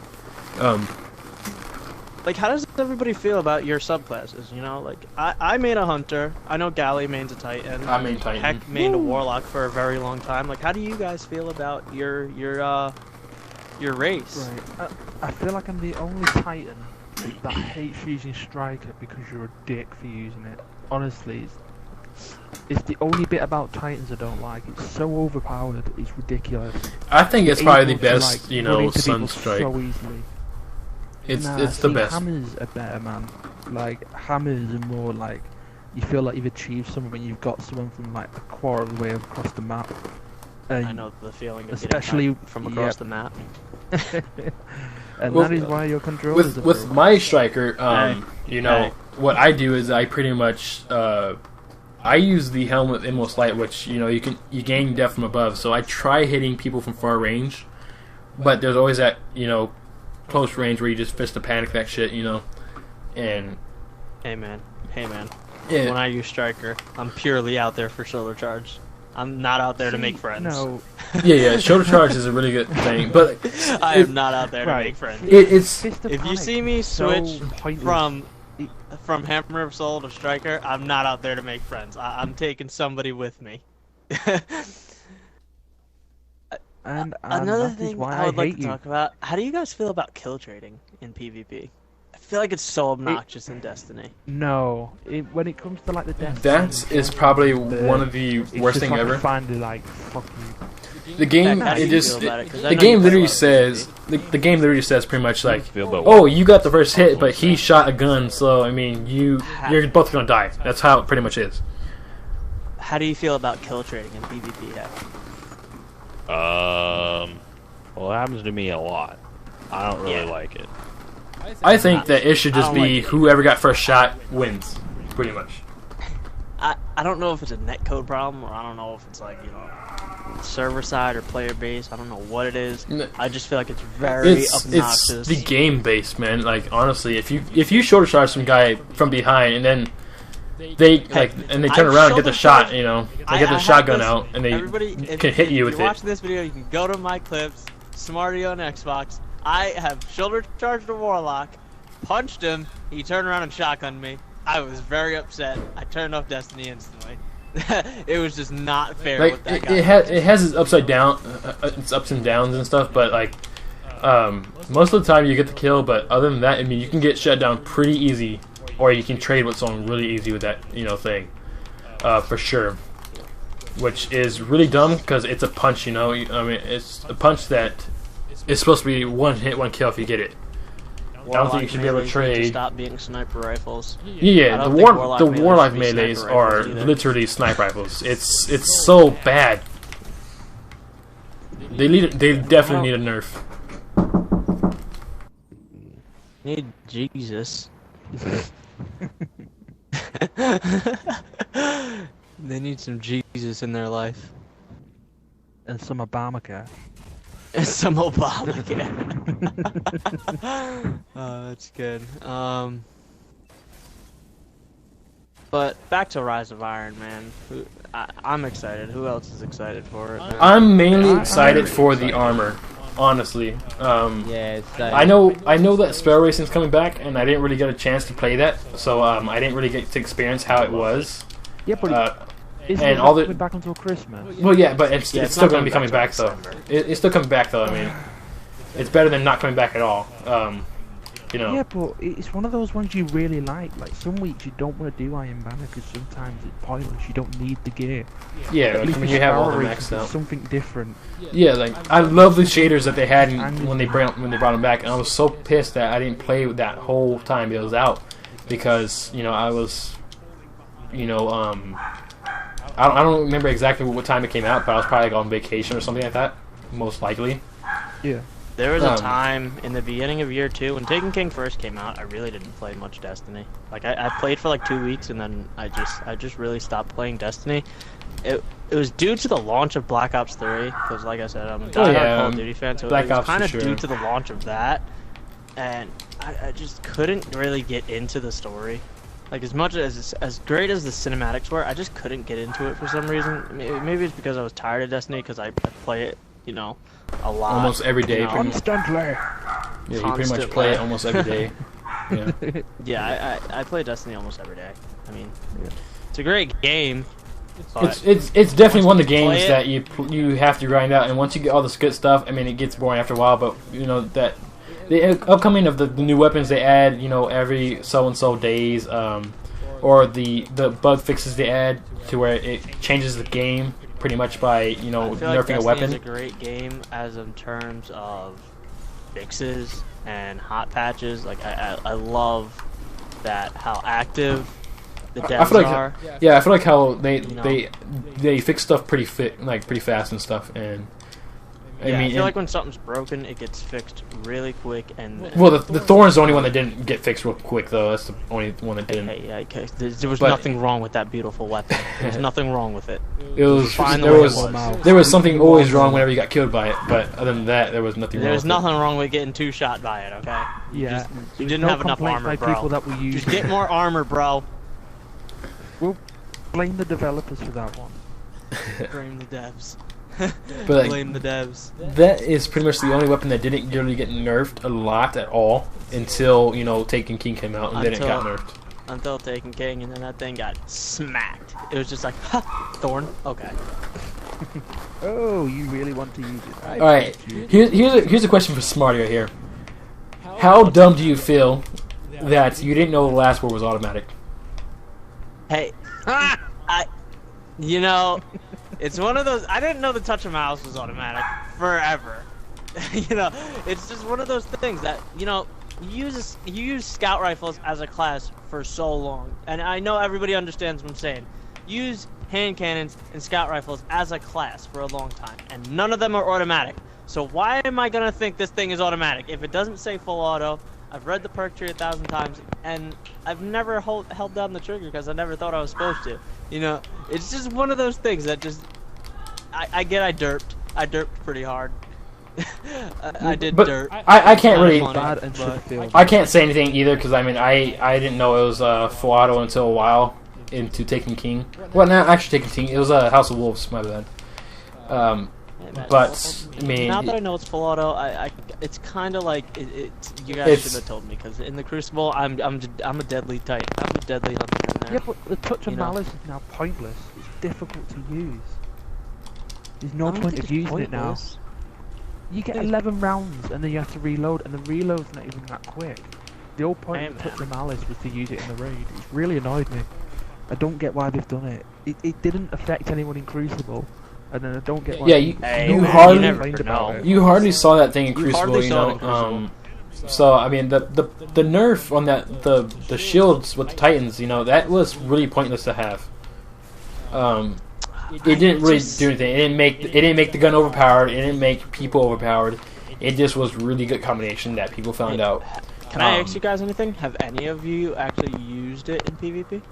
Like, how does everybody feel about your subclasses? Like I made a hunter. I know Galley main's a titan. I main Titan. Heck mained a warlock for a very long time. Like, how do you guys feel about your race? Right. I feel like I'm the only Titan that hates using Striker because you're a dick for using it. Honestly, it's the only bit about Titans I don't like. It's so overpowered. It's ridiculous. I think it's probably the Able to, best, like, run into people Sunstrike. so easily. It's See, the best. Hammers are better, man. Like hammers are more like you feel like you've achieved something when you've got someone from like a quarter of the way across the map. And I know the feeling of especially getting from across yep. the map. And Well, that is why your controllers With are my striker, Hey. what I do is I pretty much I use the helmet with Inmost Light, which you gain depth from above. So I try hitting people from far range, but there's always that close range where you just fist to panic that shit, and Hey man. yeah. When I use striker, I'm purely out there for shoulder charge. I'm not out there to make friends. No, yeah, shoulder charge is a really good thing, but I am not out there to Right. make friends. it's Fist of If you Panic see me is so switch pointless. from Hammer of Soul to Striker, I'm not out there to make friends. I'm taking somebody with me. and Another that is thing why I would like hate to you. talk about, how do you guys feel about kill trading in PvP? I feel like it's so obnoxious in Destiny. No, when it comes to like the death, that is probably one of the it's worst just thing like ever. a finally like fuck you. The game How do it you just feel about it? 'Cause I the know game you literally play a lot of says the game literally says pretty much like, Feel about oh, you got the first hit, but he shot a gun, so I mean you're both gonna die. That's how it pretty much is. How do you feel about kill trading in PvP? Heck? Well, it happens to me a lot. I don't really Yeah. like it. I think that it should I just don't be like it. whoever got first shot wins, pretty much. I don't know if it's a netcode problem, or I don't know if it's like, server side or player base. I don't know what it is. I just feel like it's very obnoxious. It's the game based, man. Like honestly, if you shoulder charge some guy from behind and then they turn I've around and get the shoulder shot, charged- they get the I shotgun have out and they Everybody, can hit you with If you're it. watching this video, you can go to my clips, Smarty on Xbox. I have shoulder charged a warlock, punched him, he turned around and shotgunned me. I was very upset. I turned off Destiny instantly. It was just not fair Like with that it, guy. it has its upside down, its ups and downs and stuff. But like most of the time you get the kill. But other than that, I mean, you can get shut down pretty easy, or you can trade with someone really easy with that thing, for sure. Which is really dumb because it's a punch. I mean, it's a punch that is supposed to be one hit, one kill if you get it. I don't think you should be able to trade. Stop being sniper rifles. I Yeah, the don't think warlock melees should be melees sniper are rifles either. literally sniper rifles. It's so bad. They definitely need a nerf. Need Jesus. They need some Jesus in their life. and some Obamacare. Some Obamacare. Oh, that's good. But back to Rise of Iron Man. I'm excited. Who else is excited for it? I'm mainly excited for the armor, honestly. Yeah, I know that Sparrow Racing's coming back, and I didn't really get a chance to play that, so I didn't really get to experience how it was. Yeah, but isn't and it all coming back until Christmas? Well, yeah, but it's still going to be coming back back, though. It's still coming back, though. I mean, it's better than not coming back at all. You know. Yeah, but it's one of those ones you really like. Like, some weeks you don't want to do Iron Banner because sometimes it's pointless. You don't need the gear. Yeah, At least when with you have all the Sparrow maxed Racing, out. it's something different. Yeah, like I love the shaders that they had when they brought them back, and I was so pissed that I didn't play that whole time it was out because I was, I don't remember exactly what time it came out, but I was probably like on vacation or something like that, most likely. Yeah. There was a time in the beginning of year 2 when Taken King first came out. I really didn't play much Destiny. Like I played for like 2 weeks and then I just really stopped playing Destiny. It was due to the launch of Black Ops 3 because, like I said, I'm a diehard Call of Duty fan, so it was kind of due to the launch of that. And I just couldn't really get into the story. Like as great as the cinematics were, I just couldn't get into it for some reason. Maybe it's because I was tired of Destiny because I play it, a lot. Almost every day. Constantly. Yeah, you pretty much play it almost every day. Yeah. Yeah, I play Destiny almost every day. I mean, it's a great game. It's definitely one of the games that you have to grind out, and once you get all this good stuff, I mean, it gets boring after a while. But that the upcoming of the new weapons they add, every so and so days, or the bug fixes they add to where it changes the game pretty much by nerfing a weapon. It's a great game as in terms of fixes and hot patches. Like I love that how active the devs are. Yeah, I feel like how they fix stuff pretty fast and stuff, and I feel like when something's broken, it gets fixed really quick. And well, the Thorn's the only one that didn't get fixed real quick, though. That's the only one that didn't. Okay. There was nothing wrong with that beautiful weapon. There was nothing wrong with it. There was something always wrong whenever you got killed by it, but other than that, there was nothing wrong. There was nothing wrong with getting 2-shot by it. Okay. Yeah. You didn't have enough armor, bro. People that we Just get more armor, bro. We'll blame the developers for that one. Blame the devs. But blame the devs. That is pretty much the only weapon that didn't really get nerfed a lot at all until Taken King came out, and then it got nerfed. Until Taken King, and then that thing got smacked. It was just like, ha, Thorn. Okay. Oh, you really want to use it? All right. Here's a question for Smarty right here. How dumb do you feel that you didn't know the last war was automatic? Hey, it's one of those. I didn't know the touch of mouse was automatic forever. It's just one of those things that you use scout rifles as a class for so long, and I know everybody understands what I'm saying. Use hand cannons and scout rifles as a class for a long time, and none of them are automatic. So why am I gonna think this thing is automatic if it doesn't say full auto? I've read the perk tree 1,000 times, and I've never held down the trigger because I never thought I was supposed to. It's just one of those things that just I derped. I derped pretty hard. I did dirt. I can't really. Funny, I can't say anything either because I didn't know it was full auto until a while into Taken King. Well, not actually Taken King. It was House of Wolves. My bad. But I mean, now that I know it's full auto, it's kind of like you guys should have told me because in the Crucible, I'm a deadly Titan. I'm a deadly hunter in there. Yeah, but the touch of malice is now pointless. It's difficult to use. There's no point of using it now. You get 11 rounds and then you have to reload, and the reload's not even that quick. The whole point of touch of malice was to use it in the raid. It's really annoyed me. I don't get why they've done it. It didn't affect anyone in Crucible. And then I don't get why. Yeah, you hardly saw that thing in Crucible, So I mean, the nerf on the shields with the Titans, that was really pointless to have. It didn't really do anything. It didn't make the gun overpowered. It didn't make people overpowered. It just was really good combination that people found out. Can I ask you guys anything? Have any of you actually used it in PvP?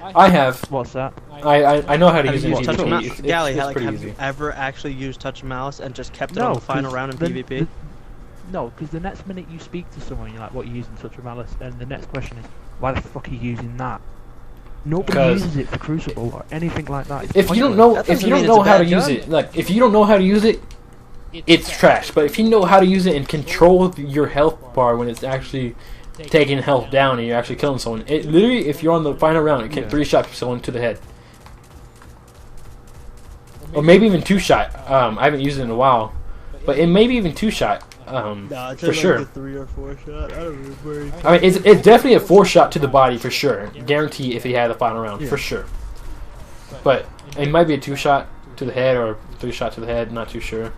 I have. What's that? I know how to Have use you it. used touch in mouse? PvP. Gally, it's like, pretty have easy. you ever actually used touch mouse and just kept it No, on the final 'cause round in the- PvP? No, because the next minute you speak to someone, you're like, what are you using Touch of Malice? And the next question is, why the fuck are you using that? Nobody 'Cause uses it for Crucible or anything like that. It's If you don't pointless. know, That if you doesn't don't mean know it's a how to bad use gun. it, like if you don't know how to use it, it's trash. But if you know how to use it and control your health bar when it's actually taking health down and you're actually killing someone, it literally, if you're on the final round, it can Yeah. 3-shot someone to the head, or maybe even 2-shot. I haven't used it in a while, but it may be even 2-shot. Nah, it's for sure. Like a 3 or 4 shot. I don't remember. I mean, it's definitely a 4-shot to the body for sure. Guarantee if he had the final round Yeah. for sure. But it might be a 2-shot to the head or 3-shot to the head. Not too sure.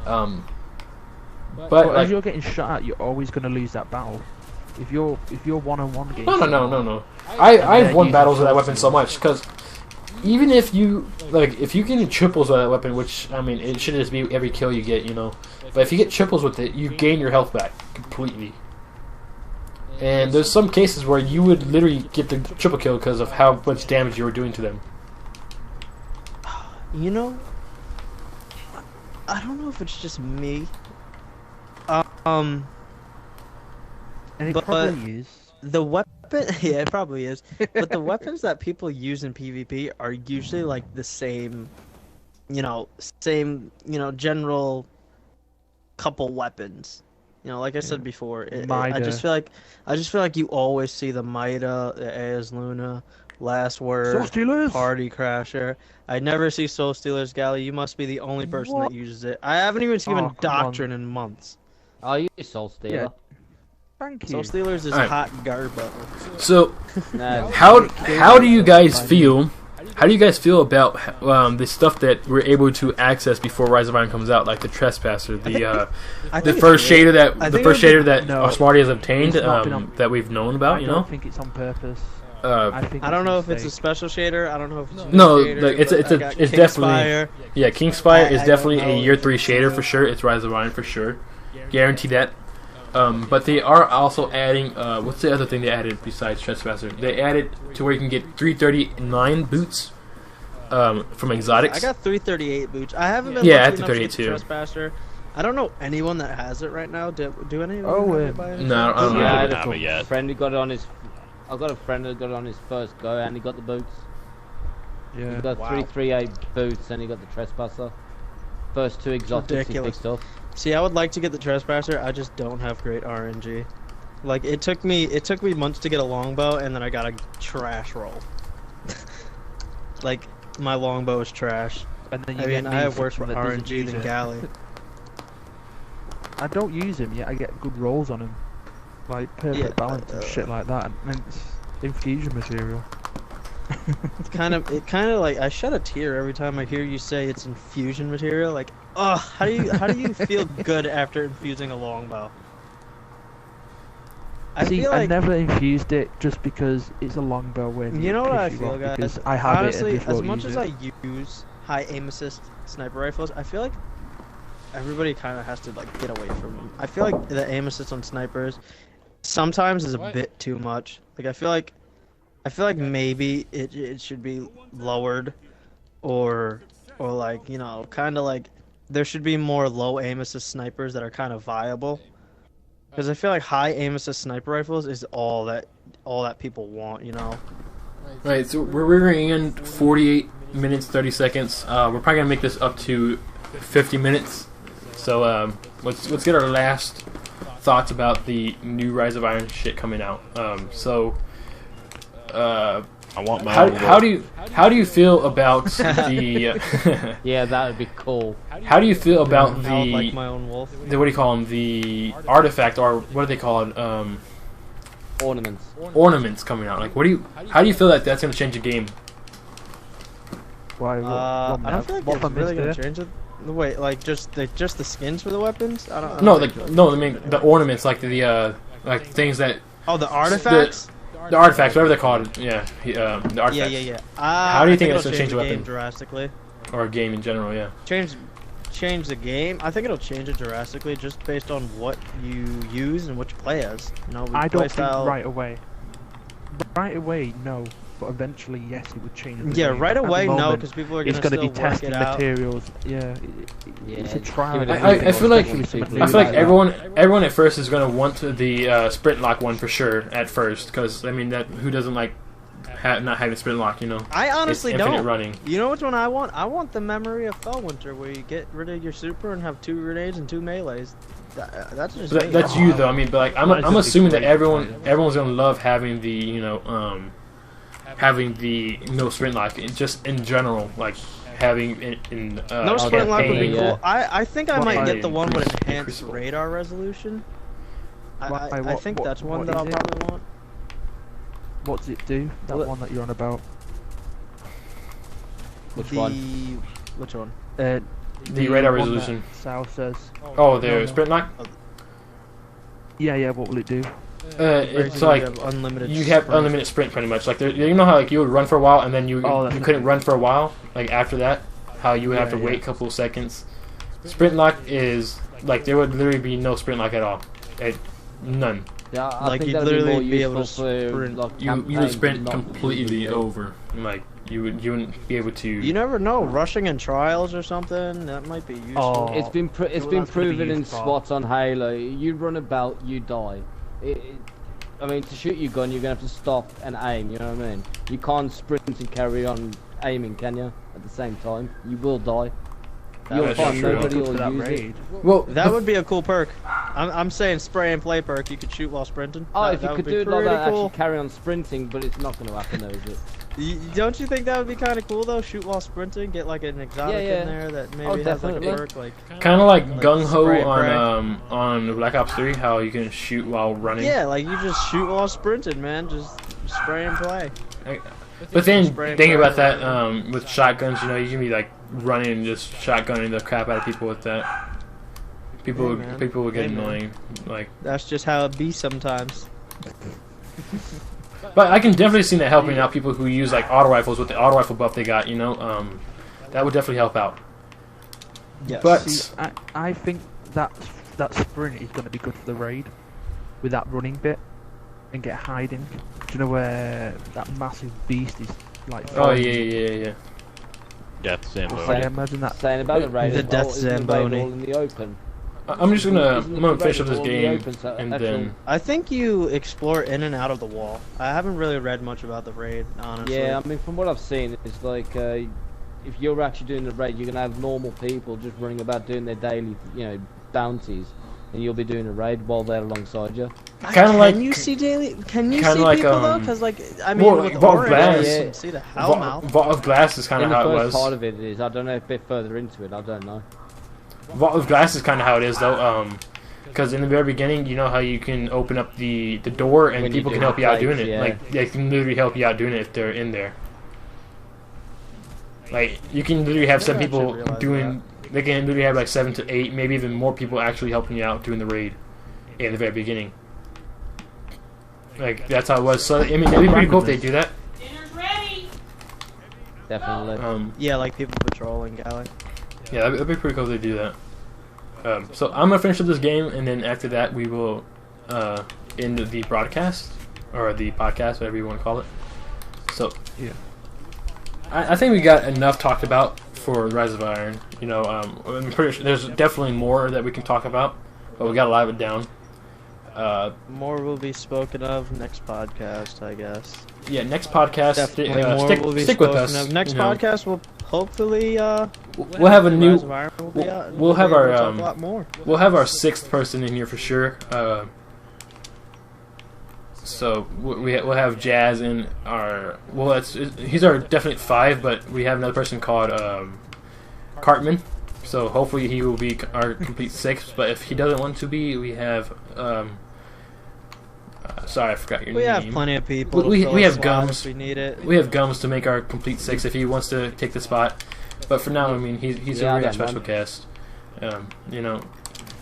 But But like, as you're getting shot at, you're always going to lose that battle. If you're one-on-one against no. I've Yeah, won you battles with that can weapon so much because even if you if you get triples with that weapon, which I mean it should just be every kill you get, you know. But if you get triples with it, you gain your health back completely. And there's some cases where you would literally get the triple kill because of how much damage you were doing to them. You know, I don't know if it's just me. And it But- probably is. The weapon, yeah, it probably is. But the weapons that people use in PvP are usually like the same, general couple weapons. You know, like I said before, I Mida. just feel like you always see the Mida, the AS Luna, Last Word, Soul Stealers! Party Crasher. I never see Soul Stealers, Gally. You must be the only person What? that uses it. I haven't even seen Oh, come on. Doctrine in months. Oh, you Soul Stealer. Yeah. Thank you. Soul Stealers is Alright. hot garbage. So No. how do you guys feel? How do you guys feel about the stuff that we're able to access before Rise of Iron comes out, like the Trespasser, I the think first it's great. shader that I the think first it would shader that No. our Smarty has obtained, It's not been on- that we've known I about, you don't know. think it's on purpose. I think I don't it's know a if it's a mistake. special shader. I don't know if it's a No, new shader, like, it's but a- I got it's Kingspire. definitely- Yeah, Kingspire is I definitely don't a know year if 3 it's shader a- for sure. It's Rise of Iron for sure. Guarantee that. But they are also adding. What's the other thing they added besides Trespasser? They added to where you can get 339 boots from exotics. I got 338 boots. I haven't been Yeah, I lucky have enough to get 338 the too. Trespasser. I don't know anyone that has it right now. Do any of you Oh, have it by any No, chance? I don't know. Yeah, I I had haven't a yet. friend who got it on his. I got a friend who got it on his first go, and he got the boots. He Yeah. got 338 boots, and he got the Trespasser. First 2 exotics Ridiculous. he picked up. See, I would like to get the Trespasser. I just don't have great RNG. Like it took me months to get a longbow, and then I got a trash roll. Like my longbow is trash. And then you I get mean, me I have worse that doesn't RNG use than it. Gally. I don't use him yet. I get good rolls on him, like perfect Yeah, balance and shit like that. And it's infusion material. It kind of like I shed a tear every time I hear you say it's infusion material. Like, oh, how do you feel good after infusing a longbow? I See, feel I like never infused it just because it's a longbow win. you know what I feel, guys. Because I have Honestly, it and just as won't much use as it. I use high aim assist sniper rifles, I feel like everybody kind of has to like get away from them. I feel like the aim assist on snipers sometimes is a bit too much. Like I feel like maybe it should be lowered, or like kind of like there should be more low aim assist snipers that are kind of viable. Because I feel like high aim assist sniper rifles is all that people want, Right, so we're in 48 minutes 30 seconds. We're probably gonna make this up to 50 minutes. So let's get our last thoughts about the new Rise of Iron shit coming out. I want my own How do you feel about the Yeah, that would be cool. how do you feel about I would like the my own wolf. what do you call them, the artifact, or what do they call it, Ornaments. ornaments coming out? Like, how do you feel that that's gonna change the game? Why? I don't feel like it's really gonna change it. Wait, like just the skins for the weapons? I don't. No, think like so. no, I mean the ornaments, like the like things that Oh, the artifacts. the artifacts, whatever they're called. Yeah, the artifacts. Yeah. How do you think it'll that's gonna change the game weapon? drastically? Or a game in general. Yeah. Change the game. I think it'll change it drastically just based on what you use and what you play as. I don't playstyle. think right away. Right away, no. but eventually, yes, it would change. The Yeah, game. right At the away, no, moment, because people are it's going to going to be work testing it out. materials. Yeah, it's a trial. and I error, feel like especially some I feel like new everyone at first is going to want the sprint lock one for sure at first, because I mean that who doesn't like not having sprint lock, you know? I honestly it's infinite don't. running. You know which one I want? I want the Memory of Fellwinter, where you get rid of your super and have 2 grenades and 2 melees. That's just me. That's you though. I mean, but like I'm Mine's just assuming that great. everyone's going to love having the having the no sprint lock just in general, like having in No sprint lock would be campaign. cool. I think I might get the one with Crucible. enhanced radar resolution. I What- think that's one what that is I'll it? probably want. What does it do? That What- one that you're on about? Which the one? Which one? The radar one that resolution. South says. Oh, the No. sprint lock. Yeah. What will it do? It's Basically, like you have unlimited. you have sprint. unlimited sprint pretty much. Like you know how like you would run for a while and then you Oh, that's you couldn't nice. run for a while. Like after that, how you would have to Yeah, wait yeah. a couple of seconds. Sprint lock is like there would literally be no sprint lock at all. None. Yeah, I Like, think you'd that'd be literally more be able useful to for sprint. like You would campaigns, sprint not completely PvP. over. Like you wouldn't be able to. You never know. Rushing in trials or something that might be useful. Oh. It's been Well, been that's gonna be proven in used for- spots on Halo. You run about, you die. I mean, to shoot your gun, you're gonna have to stop and aim. You know what I mean? You can't sprint and carry on aiming, can you? At the same time, you will die. You'll That's find true. nobody Good for will that use it. raid. well, That would be a cool perk. I'm saying spray and play perk. You could shoot while sprinting. Oh, That- if you that could would do be it like pretty that, cool. actually carry on sprinting, but it's not going to happen, though, is it? Don't you think that would be kind of cool though? Shoot while sprinting, get like an exotic Yeah, yeah. in there that maybe Oh, has like a definitely. perk like. kind of like Like gung ho spray and pray. on Black Ops 3, how you can shoot while running. Yeah, like you just shoot while sprinting, man. Just spray and play. But then Spray and thinking pray. about that with shotguns, you know, you can be like running and just shotgunning the crap out of people with that. People Hey, man. people would get Hey, man. annoying. Like, That's just how it be sometimes. but I can definitely see that helping out people who use like auto rifles with the auto rifle buff they got. You know, that would definitely help out. Yes. But See, I think that sprint is going to be good for the raid, with that running bit, and get hiding. Do you know where that massive beast is like? oh following yeah, you? yeah, yeah. Death Well, Zamboni. Yeah, imagine that. Saying about the raid, The as well, Death isn't the raid Zamboni. all in the open? I'm just gonna Isn't I'm gonna the finish raid up this all in the game open, so and actual- then I think you explore in and out of the wall. I haven't really read much about the raid, honestly. Yeah, I mean, from what I've seen, it's like if you're actually doing the raid, you're gonna have normal people just running about doing their daily, bounties, and you'll be doing a raid while they're alongside you. Kinda like- Can you see daily? Can you kinda see like, people though? Because like I mean, well, with Vault of Orange, Glass- you can see the hellmouth. Vault of Glass is kind In of the how it first was. part of it is. I don't know if a bit further into it. I don't know. Vault of Glass is kind of how it is though. Because in the very beginning, you know how you can open up the door and When you people do can the help you out plates, doing it. yeah. Like they can literally help you out doing it if they're in there. Like you can literally have some I actually people realized doing. They can literally have like 7 to 8, maybe even more people actually helping you out doing the raid in the very beginning. Like that's how it was. So I mean, that'd be pretty cool if they do that. Definitely. Yeah, like people patrolling galley. Yeah, that'd be pretty cool if they do that. So I'm gonna finish up this game, and then after that we will end the broadcast or the podcast, whatever you want to call it. So Yeah. I think we got enough talked about for Rise of Iron. You know, I'm pretty sure there's definitely more that we can talk about, but we got a lot of it down. More will be spoken of next podcast, I guess. Yeah, next podcast. Definitely more will be stick with spoken us. of. Next you know. podcast will hopefully We'll have a new. Rise of Iron will be out. we'll have be able our, to talk um, a lot more. We'll have our 6th person in here for sure. So we'll have Jazz in our. Well, he's our definite 5, but we have another person called Cartman. So hopefully he will be our complete 6th. But if he doesn't want to be, we have. Sorry, I forgot your We name. have plenty of people. We to fill have a slot Gums. if we need it. We have Gums to make our complete 6 if he wants to take the spot. But for now, I mean, he's Yeah, I a really don't special mind. guest. You know,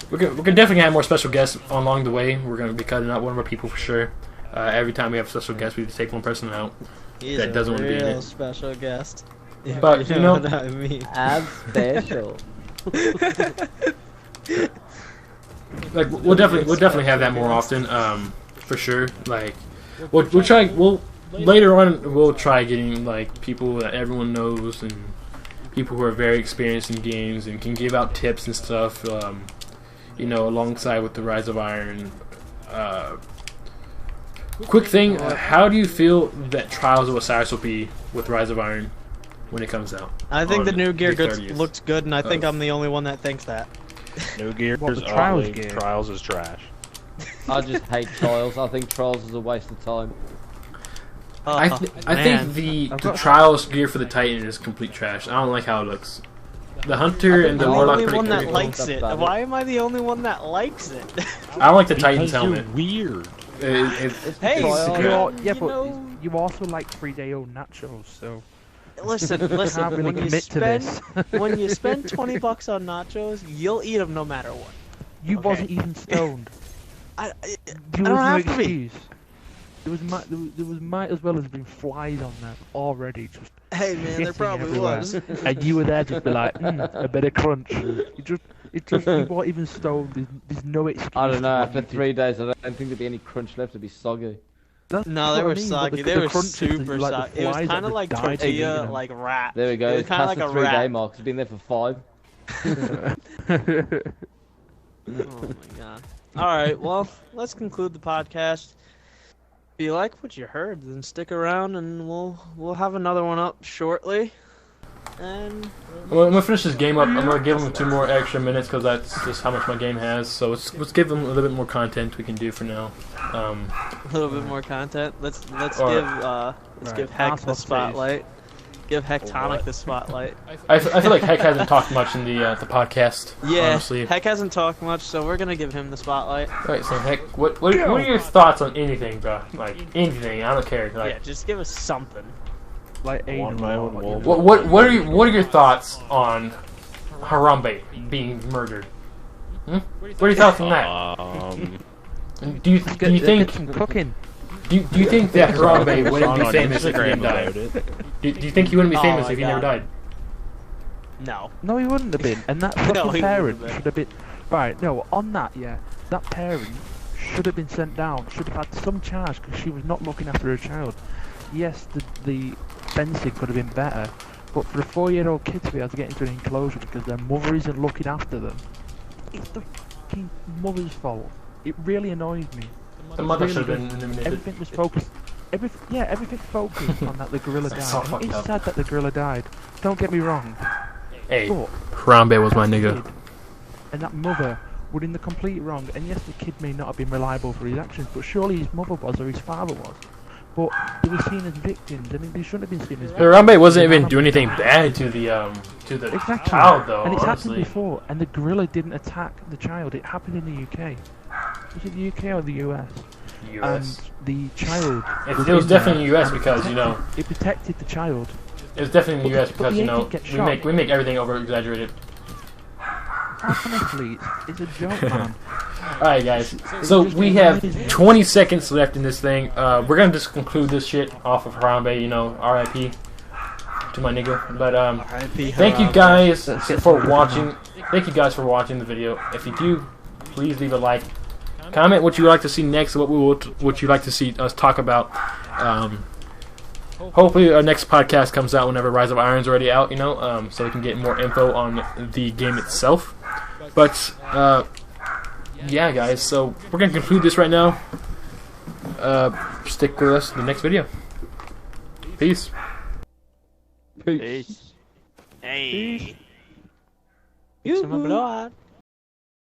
we're gonna definitely have more special guests along the way. We're gonna be cutting out one of our people for sure. Every time we have a special guest, we take one person out. He's that a doesn't want to be in real it. special guest. But, you know- what I mean. As special. Like we'll definitely have that more often. For sure. Like we'll try. later on, we'll try getting like people that everyone knows and people who are very experienced in games and can give out tips and stuff. Alongside with the Rise of Iron. Quick thing: how do you feel that Trials of Osiris will be with Rise of Iron when it comes out? I think the new gear the looks good, and I think I'm the only one that thinks that. New gear What, is the Trials ugly. gear? Trials is trash. I just hate Trials. I think Trials is a waste of time. I think the Trials gear for the Titan is complete trash. I don't like how it looks. The Hunter and the I'm the Warlock only pretty one that cool. likes it. Why am I the only one that likes it? I don't like the Titan's Because you're helmet. weird. Hey, you also like 3-day-old nachos, so listen. can't really commit to this. When you spend $20 on nachos, you'll eat them no matter what. You Okay. wasn't even stoned. I There don't was no have to be. excuse. There was might as well have been flies on there already. Just Hey man, there shitting probably everywhere. was. And you were there just be like, a bit of crunch. You weren't even stoned. There's no excuse. I don't know. for what After you did. 3 days, I don't think there'd be any crunch left. It'd be soggy. That's No, what they I were mean, but soggy. the They were crunches, super like the soggy. It was flies that kind of just like died from eating tortilla, them. like wrap. There we go. It was It's kind of past like the a 3 day wrap. mark. It's been there for 5. Oh my god. Alright, well, let's conclude the podcast. If you like what you heard, then stick around and we'll have another one up shortly. And I'm gonna finish this game up. I'm gonna give him 2 more extra minutes because that's just how much my game has. So let's give him a little bit more content we can do for now. a little bit more content. Let's Or- give Heck the spotlight. Give Hecatonic the spotlight. I feel like Heck hasn't talked much in the podcast. Yeah, honestly. Heck hasn't talked much, so we're gonna give him the spotlight. Alright, so Heck, what are your thoughts on anything, bro? Like anything, I don't care. Yeah, Like, just give us something. Like Want my own wolf. what are your thoughts on Harambe being murdered? What are your thoughts on that? And do you Get think some cooking? do you think that Harambe wouldn't Song be on famous if he Instagram didn't die? about it. Do you think he wouldn't be Oh famous my if he never God. died? No. No, he wouldn't have been. And that No, fucking he parent wouldn't have should have been. Right, no, on that, yeah. That parent should have been sent down. Should have had some charge because she was not looking after her child. Yes, the fencing could have been better. But for a 4-year-old kid to be able to get into an enclosure because their mother isn't looking after them, it's the fucking mother's fault. It really annoys me. The mother Really should have been does. eliminated. Everything was focused. Everything focused on that the gorilla That's died. so And fucked up. it's sad that the gorilla died. Don't get me wrong. Hey, But Harambe was my that nigga. kid and that mother were in the complete wrong. And yes, the kid may not have been reliable for his actions, but surely his mother was or his father was. But they were seen as victims. I mean, they shouldn't have been seen as victims. Harambe wasn't even doing anything bad to the Exactly. child though. And it's happened honestly. before. And the gorilla didn't attack the child. It happened in the UK. Was it the UK or the US? US. And the child. It was in definitely there. US because It protected the child. it was definitely But US the because agent gets we shot. make everything over exaggerated. Honestly, it's a joke, man. Alright guys, so we have 20 seconds left in this thing. We're gonna just conclude this shit off of Harambe, RIP to my nigga. But thank you guys for watching. Thank you guys for watching the video. If you do, please leave a like. Comment what you would like to see next, what you'd like to see us talk about. Hopefully our next podcast comes out whenever Rise of Iron's already out, so we can get more info on the game itself. But yeah, guys, so we're gonna conclude this right now. Stick with us in the next video. Peace. Hey. Some blowout.